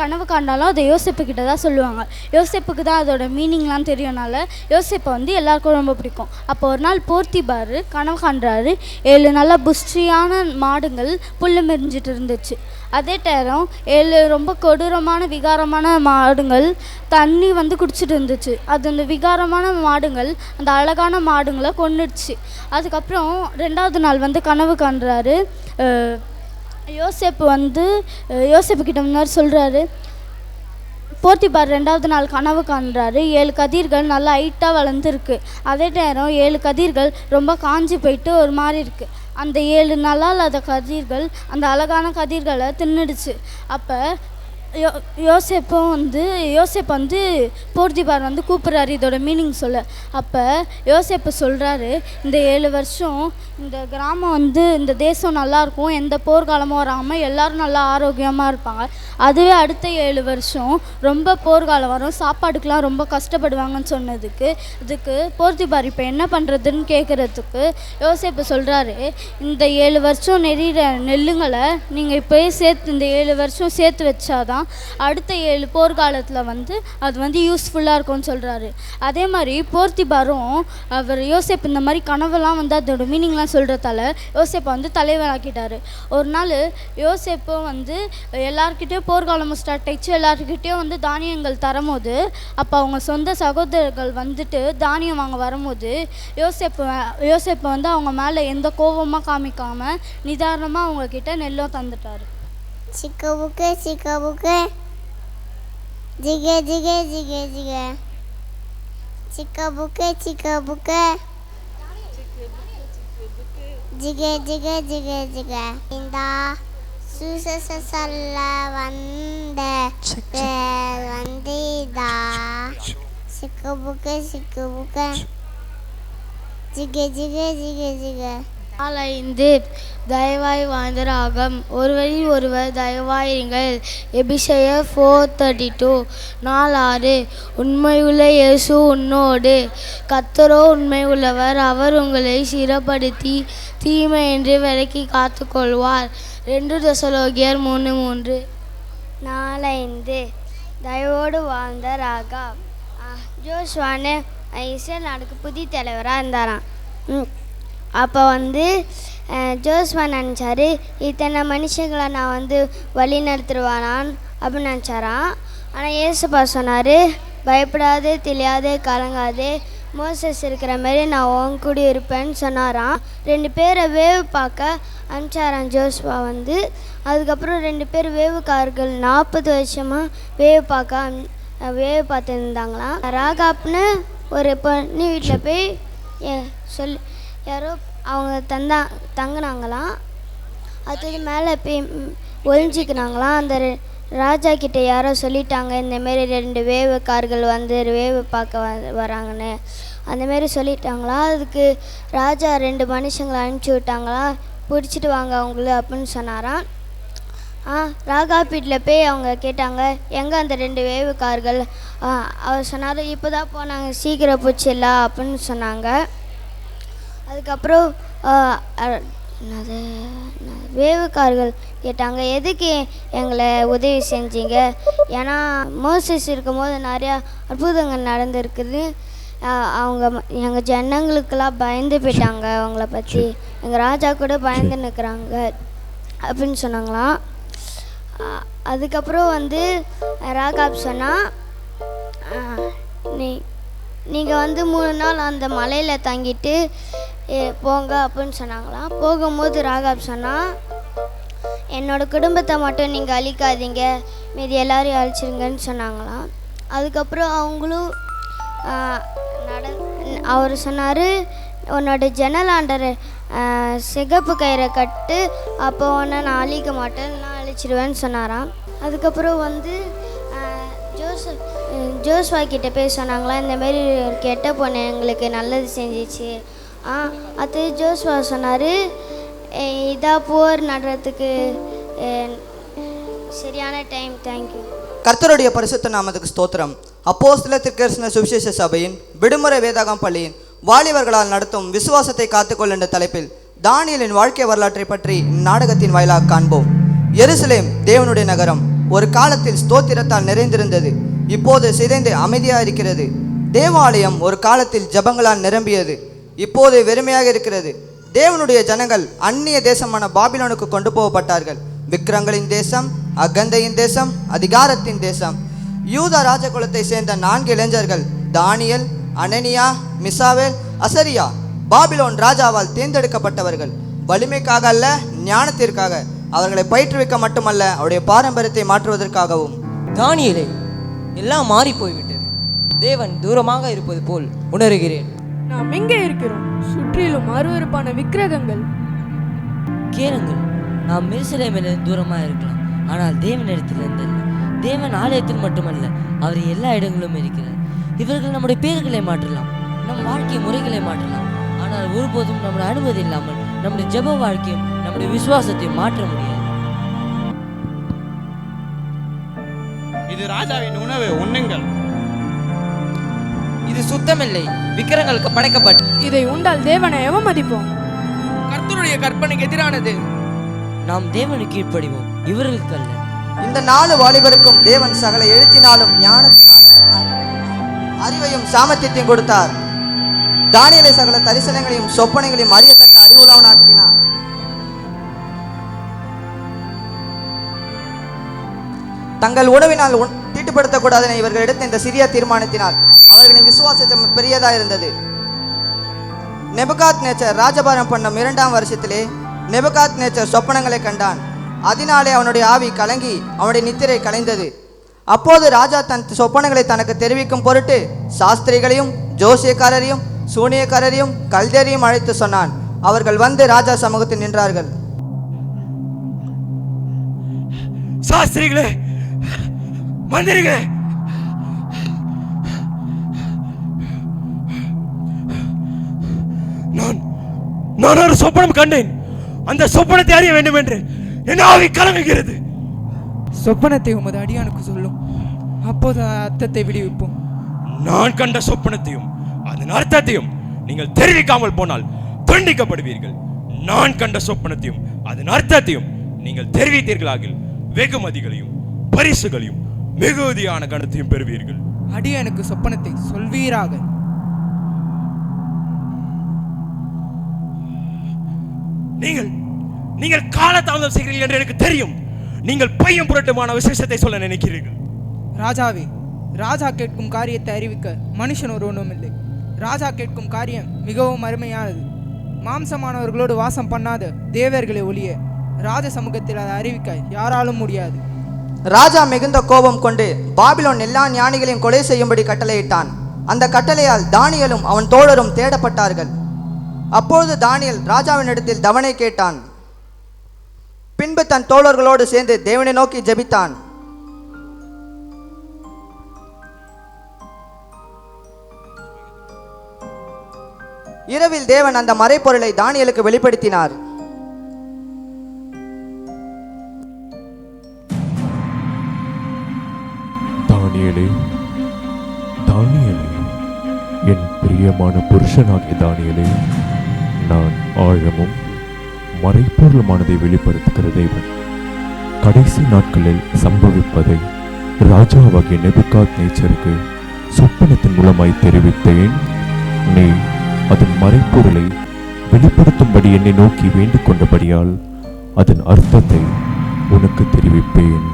கனவு காண்டாலும் அதை யோசேப்பு கிட்ட தான் சொல்லுவாங்க. யோசேப்புக்கு தான் அதோட மீனிங்லாம் தெரியனால யோசேப்பை எல்லாருக்கும் ரொம்ப பிடிக்கும். அப்போ ஒரு நாள் போர்த்திபார் கனவு காண்றாரு. 7 நல்ல புஷ்டியான மாடுங்கள் புல்லு மெரிஞ்சிட்டு இருந்துச்சு. அதே நேரம் 7 ரொம்ப கொடூரமான விகாரமான மாடுங்கள் தண்ணி குடிச்சிட்டு இருந்துச்சு. அது அந்த விகாரமான மாடுங்கள் அந்த அழகான மாடுங்களை கொன்னுடுச்சு. அதுக்கப்புறம் 2வது நாள் கனவு காண்றாரு. யோசேப்பு யோசேப்பு கிட்ட முன்னாடி சொல்கிறாரு. போர்த்திபார் 2வது நாள் கனவு காண்றாரு. 7 கதிர்கள் நல்லா ஹைட்டாக வளர்ந்துருக்கு. அதே நேரம் 7 கதிர்கள் ரொம்ப காஞ்சி போயிட்டு ஒரு மாதிரி இருக்குது. அந்த 7 நல்லா இல்லாத கதிர்கள் அந்த அழகான கதிர்களை தின்னுடுச்சு. அப்போ யோசேப்பு வந்து போர்த்திபார் வந்து கூப்பிட்றாரு இதோட மீனிங் சொல்ல. அப்போ யோசேப்பு சொல்கிறாரு, இந்த 7 வருஷம் இந்த கிராமம் வந்து இந்த தேசம் நல்லாயிருக்கும், எந்த போர்க்காலமும் வராமல் எல்லோரும் நல்லா ஆரோக்கியமாக இருப்பாங்க. அதுவே அடுத்த 7 வருஷம் ரொம்ப போர்க்காலம் வரும், சாப்பாடுக்கெலாம் ரொம்ப கஷ்டப்படுவாங்கன்னு சொன்னதுக்கு இதுக்கு போர்த்திபார் இப்போ என்ன பண்ணுறதுன்னு கேட்குறதுக்கு யோசேப்பு சொல்கிறாரு, இந்த 7 வருஷம் நெறிகிற நெல்லுங்களை நீங்கள் இப்போயே சேர்த்து இந்த 7 வருஷம் சேர்த்து வச்சாதான் அடுத்த 7 போர்க்காலத்தில் வந்து அது வந்து யூஸ்ஃபுல்லாக இருக்கும்னு சொல்கிறாரு. அதே மாதிரி போர்த்திபாரும் அவர் யோசேப்பு இந்த மாதிரி கனவெல்லாம் வந்து அதோட மீனிங்லாம் சொல்கிறதால யோசேப்பை வந்து தலைவராக்கிட்டார். ஒரு நாள் யோசேப்பும் வந்து எல்லாருக்கிட்டேயும் போர்க்காலமும் ஸ்டார்ட் ஆயிடுச்சு, எல்லாருக்கிட்டேயும் வந்து தானியங்கள் தரும்போது அப்போ அவங்க சொந்த சகோதரர்கள் வந்துட்டு தானியம் வாங்க வரும்போது யோசேப்பு வந்து அவங்க மேலே எந்த கோபமாக காமிக்காமல் நிதானமாக அவங்கக்கிட்ட நெல்லும் தந்துட்டார். சிக்க புக்கு ஜிகே ஜிகே ஜிகே ஜிகே சிக்க புக்கு ஜிகே ஜிகே ஜிகே ஜிகே இந்த சுசச சொல்ல வந்த பேர் வந்தீதா சிக்க புக்கு ஜிகே ஜிகே ஜிகே ஜிகே. 5 தயவாய் வாழ்ந்த ராகம். ஒருவரில் ஒருவர் தயவாயிருங்கள். எபிசையர் 4:32. 4:6 உண்மையுள்ள இயேசு உன்னோடு, கர்த்தரோ உண்மை உள்ளவர், அவர் உங்களை சிறப்படுத்தி தீமை என்று விலக்கி காத்துக்கொள்வார். 2 தெசலோனிக்கேயர் 3:3. 4:5 தயவோடு வாழ்ந்த ராகா. ஜோஸ்வான்னு இஸ்ரேல் நாடுக்கு புதிய தலைவராக இருந்தாராம். அப்போ வந்து ஜோஸ்வா நினச்சாரு, இத்தனை மனுஷங்களை நான் வந்து வழி நடத்துருவானான் அப்படின்னு நினச்சாரான். ஆனால் ஏசப்பா சொன்னார், பயப்படாதே, தெரியாதே, கலங்காதே, மோசஸ் இருக்கிற மாதிரி நான் உன் கூட இருப்பேன்னு சொன்னாராம். 2 பேரை வேவு பார்க்க அனுப்பிச்சாரான் ஜோஸ்வா வந்து. அதுக்கப்புறம் 2 பேர் வேவுக்காரர்கள் 40 வருஷமாக வேவு பார்த்து இருந்தாங்களாம். ராகாப்னு ஒரு பொண்ணு வீட்டில் போய் யாரோ அவங்க தங்கினாங்களாம். அதுக்கு மேலே போய் ஒழிஞ்சிக்கினாங்களாம். அந்த ராஜா கிட்ட யாரோ சொல்லிட்டாங்க, இந்தமாரி 2 வேவுக்காரர்கள் வந்து வேவு பார்க்க வராங்கன்னு அந்தமாரி சொல்லிட்டாங்களாம். அதுக்கு ராஜா 2 மனுஷங்களை அனுப்பிச்சி விட்டாங்களாம், பிடிச்சிட்டு வாங்க அவங்கள அப்படின்னு சொன்னாராம். ராகா வீட்டில் போய் அவங்க கேட்டாங்க, எங்கே அந்த 2 வேவுக்காரர்கள்? அவர் சொன்னார், இப்போ தான் போனாங்க, சீக்கிரம் போச்சிடலாம் அப்படின்னு சொன்னாங்க. அதுக்கப்புறம் வேவுக்காரர்கள் கேட்டாங்க, எதுக்கு எங்களை உதவி செஞ்சீங்க? ஏன்னா மோசஸ் இருக்கும்போது நிறையா அற்புதங்கள் நடந்திருக்குது, அவங்க எங்கள் ஜனங்களுக்கெல்லாம் பயந்து போயிட்டாங்க, அவங்கள பற்றி எங்கள் ராஜா கூட பயந்து நிற்கிறாங்க அப்படின்னு சொன்னாங்களாம். அதுக்கப்புறம் வந்து ராகாப் சொன்னால், நீங்கள் வந்து 3 நாள் அந்த மலையில் தங்கிட்டு போங்க அப்படின்னு சொன்னாங்களாம். போகும்போது ராகாப் சொன்னால், என்னோடய குடும்பத்தை மட்டும் நீங்கள் அழிக்காதீங்க, மீதி எல்லாரையும் அழிச்சிருங்கன்னு சொன்னாங்களாம். அதுக்கப்புறம் அவங்களும் அவர் சொன்னார், உன்னோட ஜன்னலாண்டர் சிகப்பு கயிறை கட்டு, அப்போ உன்னை நான் அழிக்க மாட்டேன், நான் அழிச்சிடுவேன்னு சொன்னாராம். அதுக்கப்புறம் வந்து ஜோஸ்வா கிட்ட போய் சொன்னாங்களா, இந்தமாரி ஒரு கெட்ட பொண்ணு எங்களுக்கு நல்லது செஞ்சிச்சு. அது ஜோஸ்வா சொன்னார், இதாக போர் நடுறதுக்கு சரியான டைம். தேங்க்யூ. கர்த்தருடைய பரிசுத்த நாமத்துக்கு ஸ்தோத்திரம். அப்போஸ்தலர் திருக்கதரிசன சுவிசேஷ சபையின் விடுமுறை வேதாகம் பள்ளியின் வாலிபர்களால் நடத்தும் விசுவாசத்தை காத்துக்கொள் என்ற தலைப்பில் தானியேலின் வாழ்க்கை வரலாற்றை பற்றி நாடகத்தின் வாயிலாக காண்போம். எருசலேம் தேவனுடைய நகரம் ஒரு காலத்தில் ஸ்தோத்திரத்தால் நிறைந்திருந்தது, இப்போது சிதைந்து அமைதியாக இருக்கிறது. தேவாலயம் ஒரு காலத்தில் ஜபங்களால் நிரம்பியது, இப்போது வெறுமையாக இருக்கிறது. தேவனுடைய ஜனங்கள் அந்நிய தேசமான பாபிலோனுக்கு கொண்டு போகப்பட்டார்கள். விக்கிரங்களின் தேசம், அகந்தையின் தேசம், அதிகாரத்தின் தேசம். யூதா ராஜகுலத்தை சேர்ந்த 4 இளைஞர்கள் தானியேல், அனனியா, மிசாவேல், அசரியா பாபிலோன் ராஜாவால் தேர்ந்தெடுக்கப்பட்டவர்கள். வலிமைக்காக அல்ல, ஞானத்திற்காக. அவர்களை பயிற்றுவிக்க மட்டுமல்ல, அவருடைய பாரம்பரியத்தை மாற்றுவதற்காகவும். தானியேலே, எல்லாம் மாறி போய்விட்டது. தேவன் தூரமாக இருப்பது போல் உணர்கிறேன். நாம் எங்கே இருக்கிறோம்? சுற்றிலும் அருவருப்பான விக்கிரகங்கள். கேளுங்கள், நாம் எருசலேமிலிருந்து தூரமாக இருக்கலாம், ஆனால் தேவனிடத்திலிருந்து அல்ல. தேவன் ஆலயத்தில் மட்டுமல்ல, அவர் எல்லா இடங்களிலும் இருக்கிறார். இவர்கள் நம்முடைய பேர்களை மாற்றலாம், நம் வாழ்க்கை முறைகளை மாற்றலாம். ஆனால் ஒருபோதும் நம்முடைய அனுமதி இல்லாமல் நம்முடைய ஜெப வாழ்க்கையும் நம்முடைய விசுவாசத்தையும் மாற்ற முடியாது. இது ராஜாவின் உணவு, உண்ணுங்கள். இது சுத்தமில்லை, விக்கிரங்களுக்கு படைக்கப்பட்டு. இதை உண்டால் தேவனை அவமதிப்போம். கர்த்தருடைய கற்பனைக்கு எதிரானது. நாம் தேவனுக்கு கீழ்ப்படிவோம், இவர்களுக்கு அல்ல. இந்த 4 வாலிபருக்கும் தேவன் சகல எழுத்தினாலும் ஞானத்தினாலும் அறிவையும் சாமர்த்தியத்தையும் கொடுத்தார். தானியேலை சகல தரிசனங்களையும் சொப்பனைகளையும் அறியத்தக்க அறிவுள்ளவனாக்கினார். தங்கள் உணவினால் தீட்டுப்படுத்தக்கூடாது என இவர்கள் எடுத்த இந்த சிறிய தீர்மானத்தினால் அவர்களின் விசுவாசம் பெரியதா இருந்தது. நெபுகாத்நேச்சர் ராஜபாரம் பண்ண 2ஆம் வருஷத்திலே நெபுகாத்நேச்சர் சொப்பனங்களை கண்டான். அதனாலே அவனுடைய ஆவி கலங்கி அவனுடைய நித்திரை கலைந்தது. அப்போது ராஜா தன் சொப்பனங்களை தனக்கு தெரிவிக்கும் பொருட்டு சாஸ்திரிகளையும் ஜோசியக்காரரையும் சூனியக்காரரையும் கல்தேரையும் அழைத்து சொன்னான். அவர்கள் வந்து ராஜா சமூகத்தில் நின்றார்கள். சாஸ்திரிகளே, மந்திரிகளே, நான் ஒரு சொப்பனம் கண்டேன். அந்த சொப்பனத்தை அறிய வேண்டும் என்று என் ஆவி கலங்குகிறது. சொப்பனத்தை உமது அடியானுக்கு சொல்லும், அப்போது அர்த்தத்தை விடுவிப்போம். நான் கண்ட சொப்பனத்தையும் அதன் அர்த்தத்தையும் நீங்கள் தெரிவிக்காமல் போனால் தண்டிக்கப்படுவீர்கள். நான் கண்ட சொப்பனத்தையும் அதன் அர்த்தத்தையும் நீங்கள் தெரிவித்தீர்களாகில் வெகுமதிகளையும் பரிசுகளையும் மிகுதியான கணத்தையும் பெறுவீர்கள். அடியானுக்கு சொப்பனத்தை சொல்வீராக. நீங்கள் காலதாமதம் செய்கிறீர்கள் என்று எனக்கு தெரியும். நீங்கள் பையன் புரட்டுமான விசேஷத்தை சொல்ல நினைக்கிறீர்கள். ராஜாவே, ராஜா கேட்கும் காரியத்தை அறிவிக்க மனுஷன் ஒருவனும் இல்லை. ராஜா கேட்கும் காரியம் மிகவும் அருமையானது. மாம்சமானவர்களோடு வாசம் பண்ணாத தேவர்களை ஒழிய ராஜ சமூகத்தில் அதை அறிவிக்க யாராலும் முடியாது. ராஜா மிகுந்த கோபம் கொண்டு பாபிலோன் எல்லா ஞானிகளையும் கொலை செய்யும்படி கட்டளையிட்டான். அந்த கட்டளையால் தானியேலும் அவன் தோழரும் தேடப்பட்டார்கள். அப்பொழுது தானியேல் ராஜாவினிடத்தில் தவணை கேட்டான். பின்பு தன் தோழர்களோடு சேர்ந்து தேவனை நோக்கி ஜெபித்தான். இரவில் தேவன் அந்த மறைப்பொருளை தானியேலுக்கு வெளிப்படுத்தினார். தானியேலே, தானியேலே, என் பிரியமான புருஷனாகிய தானியேலே, நான் ஆழமும் மறைப்பொருளுமானதை வெளிப்படுத்துகிற தேவன். கடைசி நாட்களில் சம்பவிப்பதை ராஜாவாகிய நெபுகாத்நேச்சருக்கு சொப்பனத்தின் மூலமாய் தெரிவித்தேன். நீ அதன் மறைப்பொருளை வெளிப்படுத்தும்படி என்னை நோக்கி வேண்டிக் கொண்டபடியால் அதன் அர்த்தத்தை உனக்கு தெரிவிப்பேன்.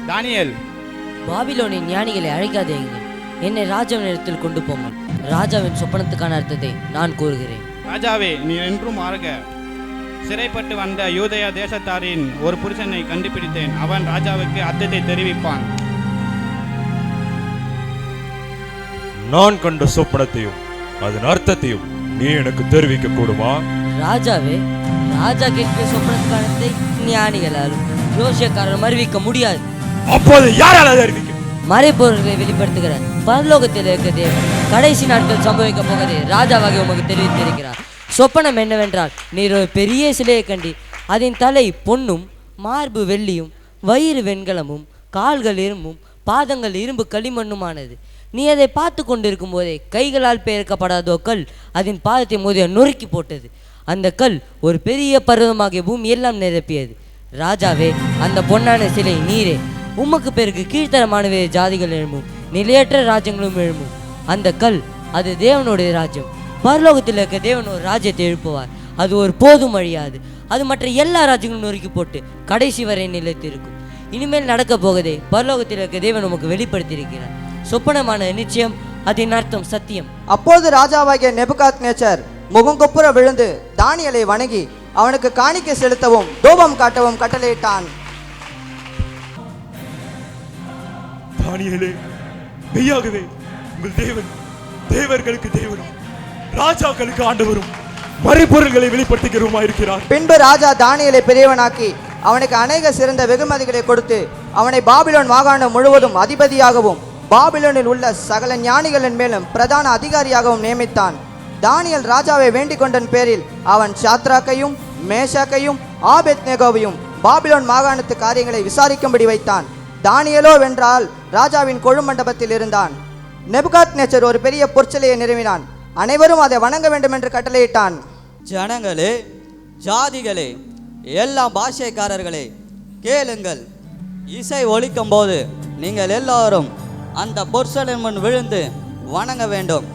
தானியேல், பாபிலோனின் ஞானிகளை அழைக்காதீர்கள், என்னை ராஜாவினிடத்தில் கொண்டு போங்கள். ராஜாவின் சொப்பனத்துக்கான அர்த்தத்தை நான் கூறுகிறேன். ராஜாவே, நீ என்றும் ஆறுக. சிறைப்பட்டு வந்த யூதேயா தேசத்தாரின் ஒரு புருஷனை கண்டுபிடித்தேன். அவன் ராஜாவுக்கு அர்த்தத்தை தெரிவிப்பான். நான் கண்ட சொப்பனத்தையும் அதன் அர்த்தத்தையும் நீ எனக்கு தெரிவிக்க கூடுமா? ராஜாவே, ராஜா கேட்கிற சொப்பனத்துக்கானத்தை ஞானிகளாலும் ஜோசியக்காரரும் அறிவிக்க முடியாது. அப்போது யாரால் அதை அறிவிக்க? மறைப்பொருள்களை வெளிப்படுத்துகிற பரலோகத்தில் இருக்க தேவன் கடைசி நாட்கள் சம்பவிக்க போவதை ராஜாவாக உமக்கு தெரிவித்திருக்கிறார். சொப்பனம் என்னவென்றால், நீர் ஒரு பெரிய சிலையை கண்டி அதன் தலை பொன்னும் மார்பு வெள்ளியும் வயிறு வெண்கலமும் கால்கள் இரும்பும் பாதங்கள் இரும்பு களிமண்ணுமானது. நீ அதை பார்த்து கொண்டிருக்கும் போதே கைகளால் பெயர்க்கப்படாதோ கல் அதன் பாதத்தை மோதிய நொறுக்கி போட்டது. அந்த கல் ஒரு பெரிய பர்வதமாகிய பூமி எல்லாம் நிரப்பியது. ராஜாவே, அந்த பொன்னான சிலை நீரே. உமக்கு பிறகு கீழ்த்தரமானவே ஜாதிகள் எழும்பும், நிலையற்ற ராஜ்யங்களும் எழும்பும். அந்த கல் அது தேவனுடைய ராஜ்யம். பரலோகத்தில் இருக்க தேவன் ஒரு ராஜ்யத்தை எழுப்புவார். அது ஒரு போதும் அழியாது. அது மற்ற எல்லா ராஜ்யங்களும் நொறுக்கி போட்டு கடைசி வரை நிலைத்திருக்கும். இனிமேல் நடக்க போவதை பரலோகத்தில் இருக்க தேவன் உமக்கு வெளிப்படுத்தியிருக்கிறார். சொப்பனமான நிச்சயம், அதன் அர்த்தம் சத்தியம். அப்போது ராஜாவாகிய நெபுகாத்நேச்சர் முகங்குப்புற விழுந்து தானியேலை வணங்கி அவனுக்கு காணிக்கை செலுத்தவும் தூபம் காட்டவும் கட்டளையிட்டான். தானியேலே, மெய்யாகவே உங்கள் தேவன் தேவர்களுக்கு தேவனும் ராஜாக்களுக்கு ஆண்டவரும் மறைபொருள்களை வெளிப்படுத்துகிறவருமாயிருக்கிறார். பின்பு ராஜா தானியேலை பெரியவனாக்கி அவனுக்கு அநேக சிறந்த வெகுமதிகளை கொடுத்து அவனை பாபிலோன் மாகாணம் முழுவதும் அதிபதியாகவும் பாபிலோனில் உள்ள சகல ஞானிகளின் மேலும் பிரதான அதிகாரியாகவும் நியமித்தான். தானியேல் ராஜாவை வேண்டிக் கொண்டன் பேரில் அவன் சாத்ராக்கையும் மேஷாக்கையும் ஆபேத்நேகோவையும் பாபிலோன் மாகாணத்து காரியங்களை விசாரிக்கும்படி வைத்தான். தானியேலோ வென்றால் ராஜாவின் கொழுமண்டபத்தில் இருந்தான். நெபுகாத்நேச்சர் ஒரு பெரிய பொற்சிலையை நிறுவினான். அனைவரும் அதை வணங்க வேண்டும் என்று கட்டளையிட்டான். ஜனங்களே, ஜாதிகளே, எல்லா பாஷைக்காரர்களே, கேளுங்கள். இசை ஒலிக்கும் போது நீங்கள் எல்லாரும் அந்த பொற்சிலை முன் விழுந்து வணங்க வேண்டும்.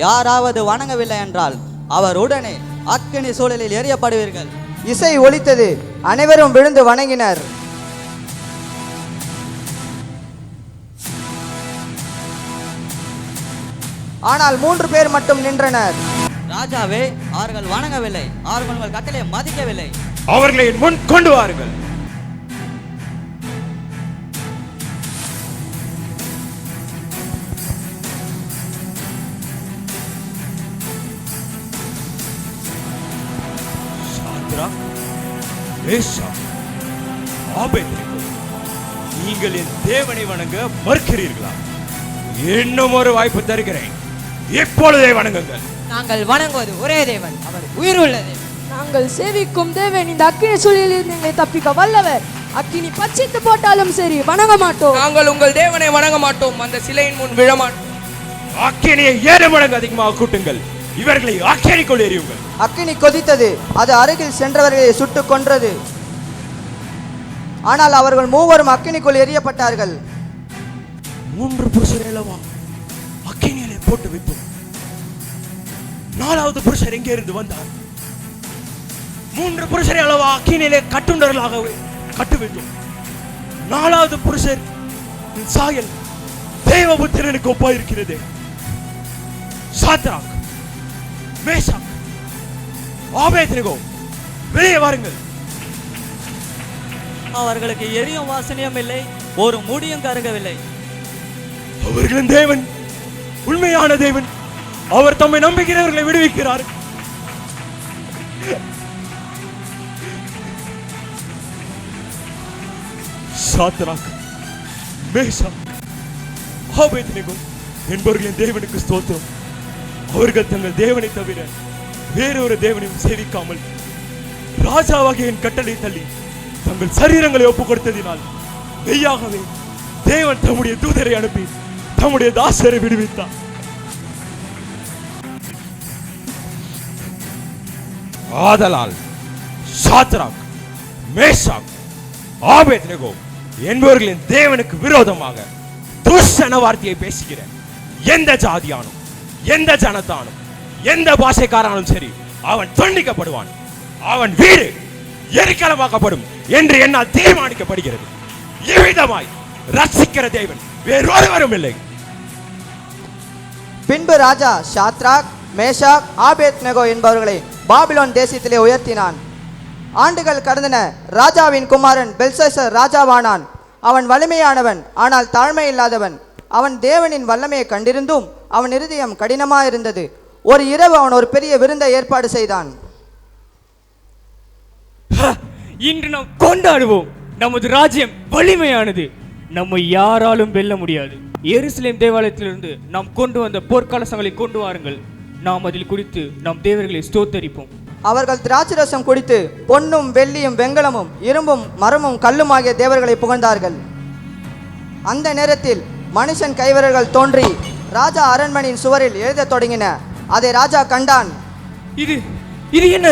யாராவது வணங்கவில்லை என்றால் அவர் உடனே அக்கினி சூழலில் எறியப்படுவீர்கள். இசை ஒலித்தது. அனைவரும் விழுந்து வணங்கினர். ஆனால் 3 பேர் மட்டும் நின்றனர். ராஜாவே, அவர்கள் வணங்கவில்லை. அவர்கள் உங்கள் கட்டளையை மதிக்கவில்லை. அவர்களை முன் கொண்டு வாருங்கள். நீங்கள் என் தேவனை வணங்க மறுக்கிறீர்களா? இன்னும் ஒரு வாய்ப்பு தருகிறேன். இப்பொழுதே வணங்குங்கள். நாங்கள் வணங்குவது ஒரே தேவன், அவர் உயிர் உள்ள தேவன். நாங்கள் சேவிக்கும் தேவன் இந்த அக்கினி சூழலில் எங்களை தப்பிக்க வல்லவர். அக்கினி பச்சித்து போட்டாலும் சரி வணங்க மாட்டோம். நாங்கள் உங்கள் தேவனை வணங்க மாட்டோம். அந்த சிலையின் முன் விழ மாட்டோம். அக்கினியை 7 மடங்கு அதிகமாக கூட்டுங்கள். இவர்களை அக்கினிக்குள் எறியுங்கள். அக்கினி கொதித்தது. அது அருகில் சென்றவர்களை சுட்டு கொன்றது. ஆனால் அவர்கள் மூவரும் அக்கினிக்குள் எறியப்பட்டார்கள். 3 புருஷர் அல்லவா அக்கினியிலே போட்டு வைத்தோம். 4வது புருஷர் எங்கே இருந்து வந்தார்? 3 புருஷரை அல்லவா அக்கினியிலே கட்டுண்டர்களாக கட்டு வைத்தோம். 4வது புருஷர் சாயல் தேவபுத்திரனுக்கு ஒப்பாயிருக்கிறது. சாத்ராக், மேஷாக், ஆபேத்நேகோ, வெளியே வாருங்கள். அவர்களுக்கு எரியும் வாசனையும் இல்லை, ஒரு முடியும் கருகவில்லை. அவர்களின் தேவன் உண்மையான தேவன். அவர் தம்மை நம்புகிறவர்களை விடுவிக்கிறார். சாத்ராக், மேஷாக், ஆபேத்நேகோ என்பவர்களின் தேவனுக்கு ஸ்தோத்திரம். அவர்கள் தங்கள் தேவனை தவிர வேறொரு தேவனையும் சேவிக்காமல் ராஜாவாகிய என் கட்டளை தள்ளி தங்கள் சரீரங்களை ஒப்புக் கொடுத்ததினால் மெய்யாகவே தேவன் தம்முடைய தூதரை அனுப்பி தம்முடைய தாசரை விடுவித்தார். ஆதலால் சாத்ராக், மேஷாக், ஆபேத்நேகோ என்பவர்களின் தேவனுக்கு விரோதமாக துஷ்டன வார்த்தையை பேசுகிற எந்த ஜாதியானும் எந்த ஜனத்தானும் எந்த பாஷைக்காரனும் சரி அவன் தண்டிக்கப்படுவான். அவன் வீடு எரிக்கலமாக்கப்படும் என்று என்னால் தீர்மானிக்கப்படுகிறது. இவ்விதமாய் ரட்சிக்கிற தேவன் வேறொருவரும் இல்லை. பின்பு ராஜா சாத்ராக், மேஷாக், ஆபேத்நேகோ என்பவர்களை பாபிலோன் தேசத்திலே உயர்த்தினான். ஆண்டுகள் கடந்தன. ராஜாவின் குமாரன் பெல்ஷாத்சார் ராஜாவானான். அவன் வலிமையானவன், ஆனால் தாழ்மை இல்லாதவன். அவன் தேவனின் வல்லமையை கண்டிருந்தும் அவன் இருதயம் கடினமாயிருந்தது. ஒரு இரவு அவன் ஒரு பெரிய விருந்தை ஏற்பாடு செய்தான். இன்று நாம் கொண்டாடுவோம். நமது ராஜ்யம் வலிமையானது, நம்மை யாராலும் வெல்ல முடியாது. எருசலேம் தேவாலயத்திலிருந்து நாம் கொண்டு வந்த போர்க்கலசங்களை கொண்டு வாருங்கள். நாம் அதில் குடித்து நம் தேவர்களை ஸ்தோத்தரிப்போம். அவர்கள் திராட்சரசம் குடித்து பொன்னும் வெள்ளியும் வெண்கலமும் இரும்பும் மரமும் கல்லும் ஆகிய தேவர்களை புகழ்ந்தார்கள். அந்த நேரத்தில் மனுஷன் கைவரர்கள் தோன்றி ராஜா அரண்மனையின் சுவரில் எழுத தொடங்கின. அதை ராஜா கண்டான். இது இது என்ன?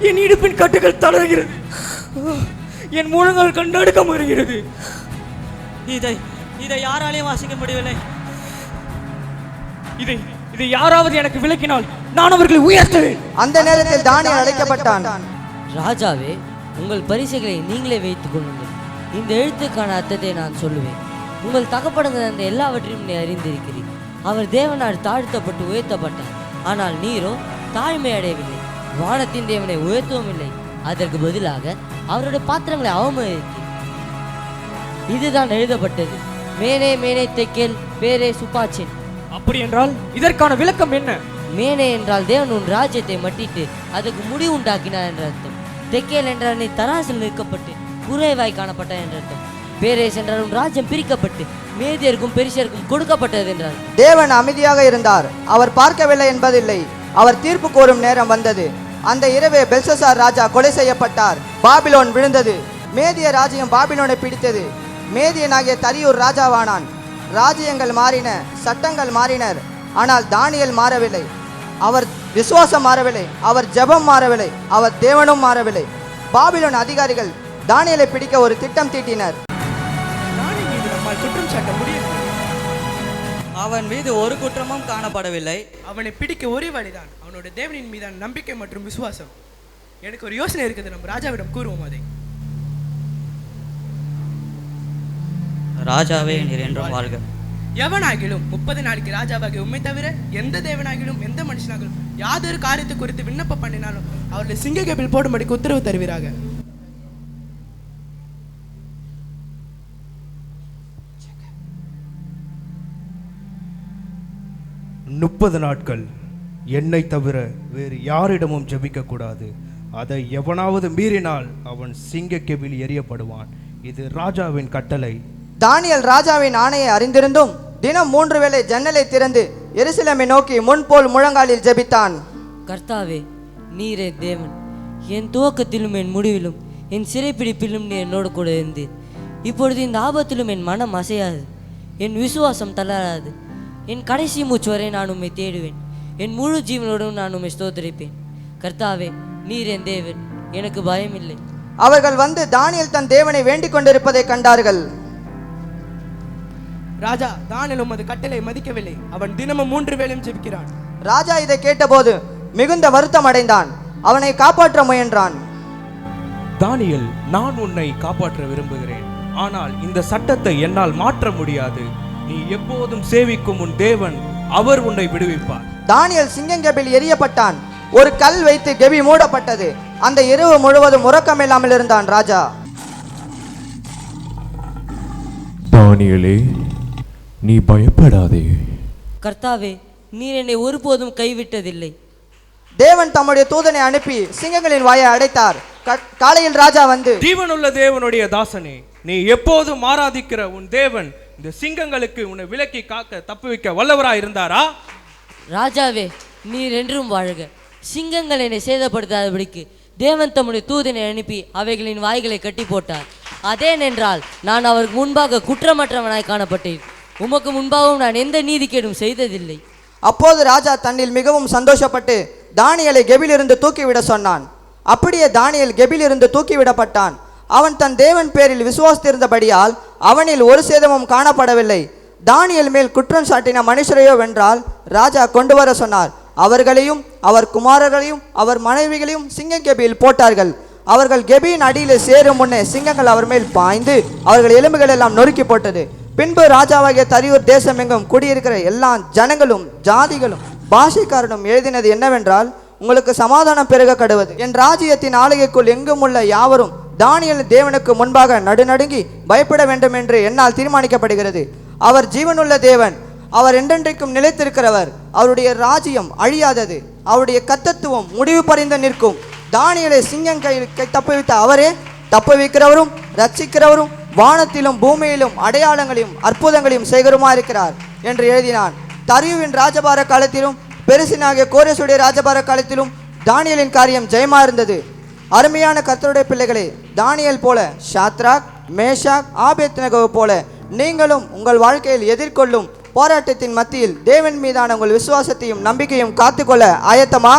என் இடுப்பின் கட்டுகள் தளர்கிறது, என் முழங்கால் கண்டடுக்க வருகிறது. இதை யாராலையும் வாசிக்க முடியவில்லை. இதை யாராவது எனக்கு விளக்கினால் நான் அவர்களை உயர்த்துவேன். அந்த நேரத்தில் தானியேல் அழைக்கப்பட்டான். ராஜாவே, உங்கள் பரிசுகளை நீங்களே வைத்துக் கொள்ளுங்கள். இந்த எழுத்துக்கான அர்த்தத்தை நான் சொல்லுவேன். உங்கள் தகப்பனுங்க அந்த எல்லாவற்றையும் நீ அறிந்திருக்கிறீர். அவர் தேவனால் தாழ்த்தப்பட்டு உயர்த்தப்பட்டார். ஆனால் நீரோ தாழ்மை அடையவில்லை, வானத்தின் தேவனை உயர்த்தவும் இல்லை. அதற்கு பதிலாக அவருடைய பாத்திரங்களை அவமதித்தீர். இதுதான் எழுதப்பட்டது, மேனே மேனே தெக்கேல் பேரே சுப்பாச்சின். அப்படி என்றால் இதற்கான விளக்கம் என்ன? மேனே என்றால் தேவன் உன் ராஜ்யத்தை மட்டிட்டு அதுக்கு முடிவு உண்டாக்கினார் என்ற அர்த்தம். தெக்கேல் என்றால் நீ தராசில் நிற்கப்பட்டு குறைவாய் காணப்பட்ட என்ற அர்த்தம். பேரேஸ் என்றால் உன் ராஜ்யம் பிரிக்கப்பட்டு மேதியருக்கும் பெரிசருக்கும் கொடுக்கப்பட்டது என்றார். தேவன் அமைதியாக இருந்தார், அவர் பார்க்கவில்லை என்பதில்லை. அவர் தீர்ப்பு கோரும் நேரம் வந்தது. அந்த இரவே பெல்சசார் ராஜா கொலை செய்யப்பட்டார். பாபிலோன் விழுந்தது. மேதிய ராஜ்யம் பாபிலோனை பிடித்தது. மேதியனாகிய தரியூர் ராஜாவானான். ராஜ்யங்கள் மாறின, சட்டங்கள் மாறினர். ஆனால் தானியேல் மாறவில்லை. அவர் விசுவாசம் மாறவில்லை, அவர் ஜெபம் மாறவில்லை, அவர் தேவனும் மாறவில்லை. பாபிலோன் அதிகாரிகள் தானியேலை பிடிக்க ஒரு திட்டம் தீட்டினர். குற்றம் சாட்ட முடியவில்லை. அவன் மீது ஒரு குற்றமும் காணப்படவில்லை. அவனை பிடிக்க ஒரே வழிதான், அவனுடைய தேவனின் மீதான நம்பிக்கை மற்றும் விசுவாசம். எனக்கு ஒரு யோசனை இருக்குது, நம்ம ராஜாவிடம் கூறுவோம் அதை. ராஜாவே நீர் என்றும் வாழ்க. எவனாகிலும் 30 நாளைக்கு ராஜாவாகி உண்மை தவிர எந்த தேவனாகிலும் எந்த மனுஷனாகிலும் யாதொரு காரியத்தை குறித்து விண்ணப்பம் பண்ணினாலும் அவருடைய சிங்கக்கேபில் போடும்படிக்கு உத்தரவு தருவீராக. முப்பது நாட்கள் என்னை தவிர வேறு யாரிடமும் ஜெபிக்க கூடாது. அதை எவனாவது மீறினால் அவன் சிங்கக்கெபில் எறியப்படுவான். இது ராஜாவின் கட்டளை. தானியேல் ராஜாவின் ஆணையை அறிந்திருந்தும் தினம் 3 வேளை ஜன்னலை திறந்து எருசலேமை நோக்கி முன்போல் முழங்காலில் ஜெபித்தான். கர்த்தாவே, நீரே தேவன். என் துவக்கத்திலும் என் முடிவிலும் என் சிறைப்பிடிப்பிலும் நீ என்னோடு கூட இருந்தீர். இப்பொழுது இந்த ஆபத்திலும் என் மனம் அசையாது, என் விசுவாசம் தளராது. என் கடைசி மூச்சு வரை நான் உம்மை தேடுவேன். என் முழு ஜீவனோடும் நான் உம்மை ஸ்தோத்திரிப்பேன். கர்த்தாவே, நீர் என் தேவன், எனக்கு பயமில்லை. அவர்கள் வந்து தானியேல் தன் தேவனை வேண்டிக் கொண்டிருப்பதை கண்டார்கள். ராஜா, தானியேல் உமது கட்டளை மதிக்கவில்லை. அவன் தினமும் 3 வேளையும் ஜெபிக்கிறான். ராஜா இதை கேட்டபோது மிகுந்த வருத்தம் அடைந்தான். அவனை காப்பாற்ற முயன்றான். தானியேல், நான் உன்னை காப்பாற்ற விரும்புகிறேன். ஆனால் இந்த சட்டத்தை என்னால் மாற்ற முடியாது. நீ எப்போதும் சேவிக்கும் உன் தேவன், அவர் உன்னை விடுவிப்பார். தானியேல் சிங்கக்கெபில் எரியப்பட்டான். ஒரு கல் வைத்து கெபி மூடப்பட்டது. அந்த இரவு முழுவதும் உறக்கமில்லாமல் இருந்தான் ராஜா. தானியேலே, நீ பயப்படாதே. கர்த்தாவே, நீர் என்னை ஒருபோதும் கைவிட்டதில்லை. தேவன் தம்முடைய தூதனை அனுப்பி சிங்கங்களின் வாயை அடைத்தார். காலையில் ராஜா வந்து, ஜீவனுள்ள தேவனுடைய தாசனே, நீ எப்போதும் ஆராதிக்கிற உன் தேவன் இந்த சிங்கங்களுக்கு உன்னை விலக்கி காக்க தப்புவிக்க வல்லவராய் இருந்தாரா? ராஜாவே, நீர் என்றும் வாழ்க. சிங்கங்கள் என்னை சேதப்படுத்தாதபடிக்கு தேவன் தம்முடைய தூதனை அனுப்பி அவைகளின் வாய்களை கட்டி போட்டார். அதேனென்றால் நான் அவருக்கு முன்பாக குற்றமற்றவனாய் காணப்பட்டேன். உமக்கு முன்பாகவும் நான் எந்த நீதிக்கேடும் செய்ததில்லை. அப்போது ராஜா தன்னில் மிகவும் சந்தோஷப்பட்டு தானியேலை கெபிலிருந்து தூக்கிவிட சொன்னான். அப்படியே தானியேல் கெபிலிருந்து தூக்கிவிடப்பட்டான். அவன் தன் தேவன் பேரில் விசுவாசித்திருந்தபடியால் அவனில் ஒரு சேதமும் காணப்படவில்லை. தானியேல் மேல் குற்றம் சாட்டின மனுஷரையோ வென்றால் ராஜா கொண்டு வர சொன்னார். அவர்களையும் அவர் குமாரர்களையும் அவர் மனைவிகளையும் சிங்கக்கெபியில் போட்டார்கள். அவர்கள் கெபியின் அடியிலே சேரும் முன்னே சிங்கங்கள் அவர் மேல் பாய்ந்து அவர்கள் எலும்புகள் எல்லாம் நொறுக்கி போட்டது. பின்பு ராஜாவாகிய தரியூர் தேசம் எங்கும் குடியிருக்கிற எல்லா ஜனங்களும் ஜாதிகளும் பாஷைக்காரனும் எழுதினது என்னவென்றால், உங்களுக்கு சமாதானம் பெருக கடுவது. என் ராஜ்யத்தின் ஆளுகைக்குள் எங்கும் உள்ள யாவரும் தானியேல் தேவனுக்கு முன்பாக நடுநடுங்கி பயப்பட வேண்டும் என்று என்னால் தீர்மானிக்கப்படுகிறது. அவர் ஜீவனுள்ள தேவன், அவர் என்றென்றைக்கும் நிலைத்திருக்கிறவர். அவருடைய ராஜ்யம் அழியாதது, அவருடைய கர்த்தத்துவம் முடிவு பறிந்து நிற்கும். தானியேலை சிங்கம் கையில் தப்புவித்த அவரே தப்புவிக்கிறவரும் ரட்சிக்கிறவரும் வானத்திலும் பூமியிலும் அடையாளங்களையும் அற்புதங்களையும் செய்கிறமா இருக்கிறார் என்று எழுதினான். தரியுவின் ராஜபார காலத்திலும் பெருசினாகிய கோரேசுடைய ராஜபார காலத்திலும் தானியேலின் காரியம் ஜெயமா இருந்தது. அருமையான கர்த்தருடைய பிள்ளைகளே, தானியேல் போல ஷாத்ராக், மேஷாக், ஆபேத்நேகோ போல நீங்களும் உங்கள் வாழ்க்கையில் எதிர்கொள்ளும் போராட்டத்தின் மத்தியில் தேவன் மீதான உங்கள் விசுவாசத்தையும் நம்பிக்கையும் காத்துக்கொள்ள ஆயத்தமா?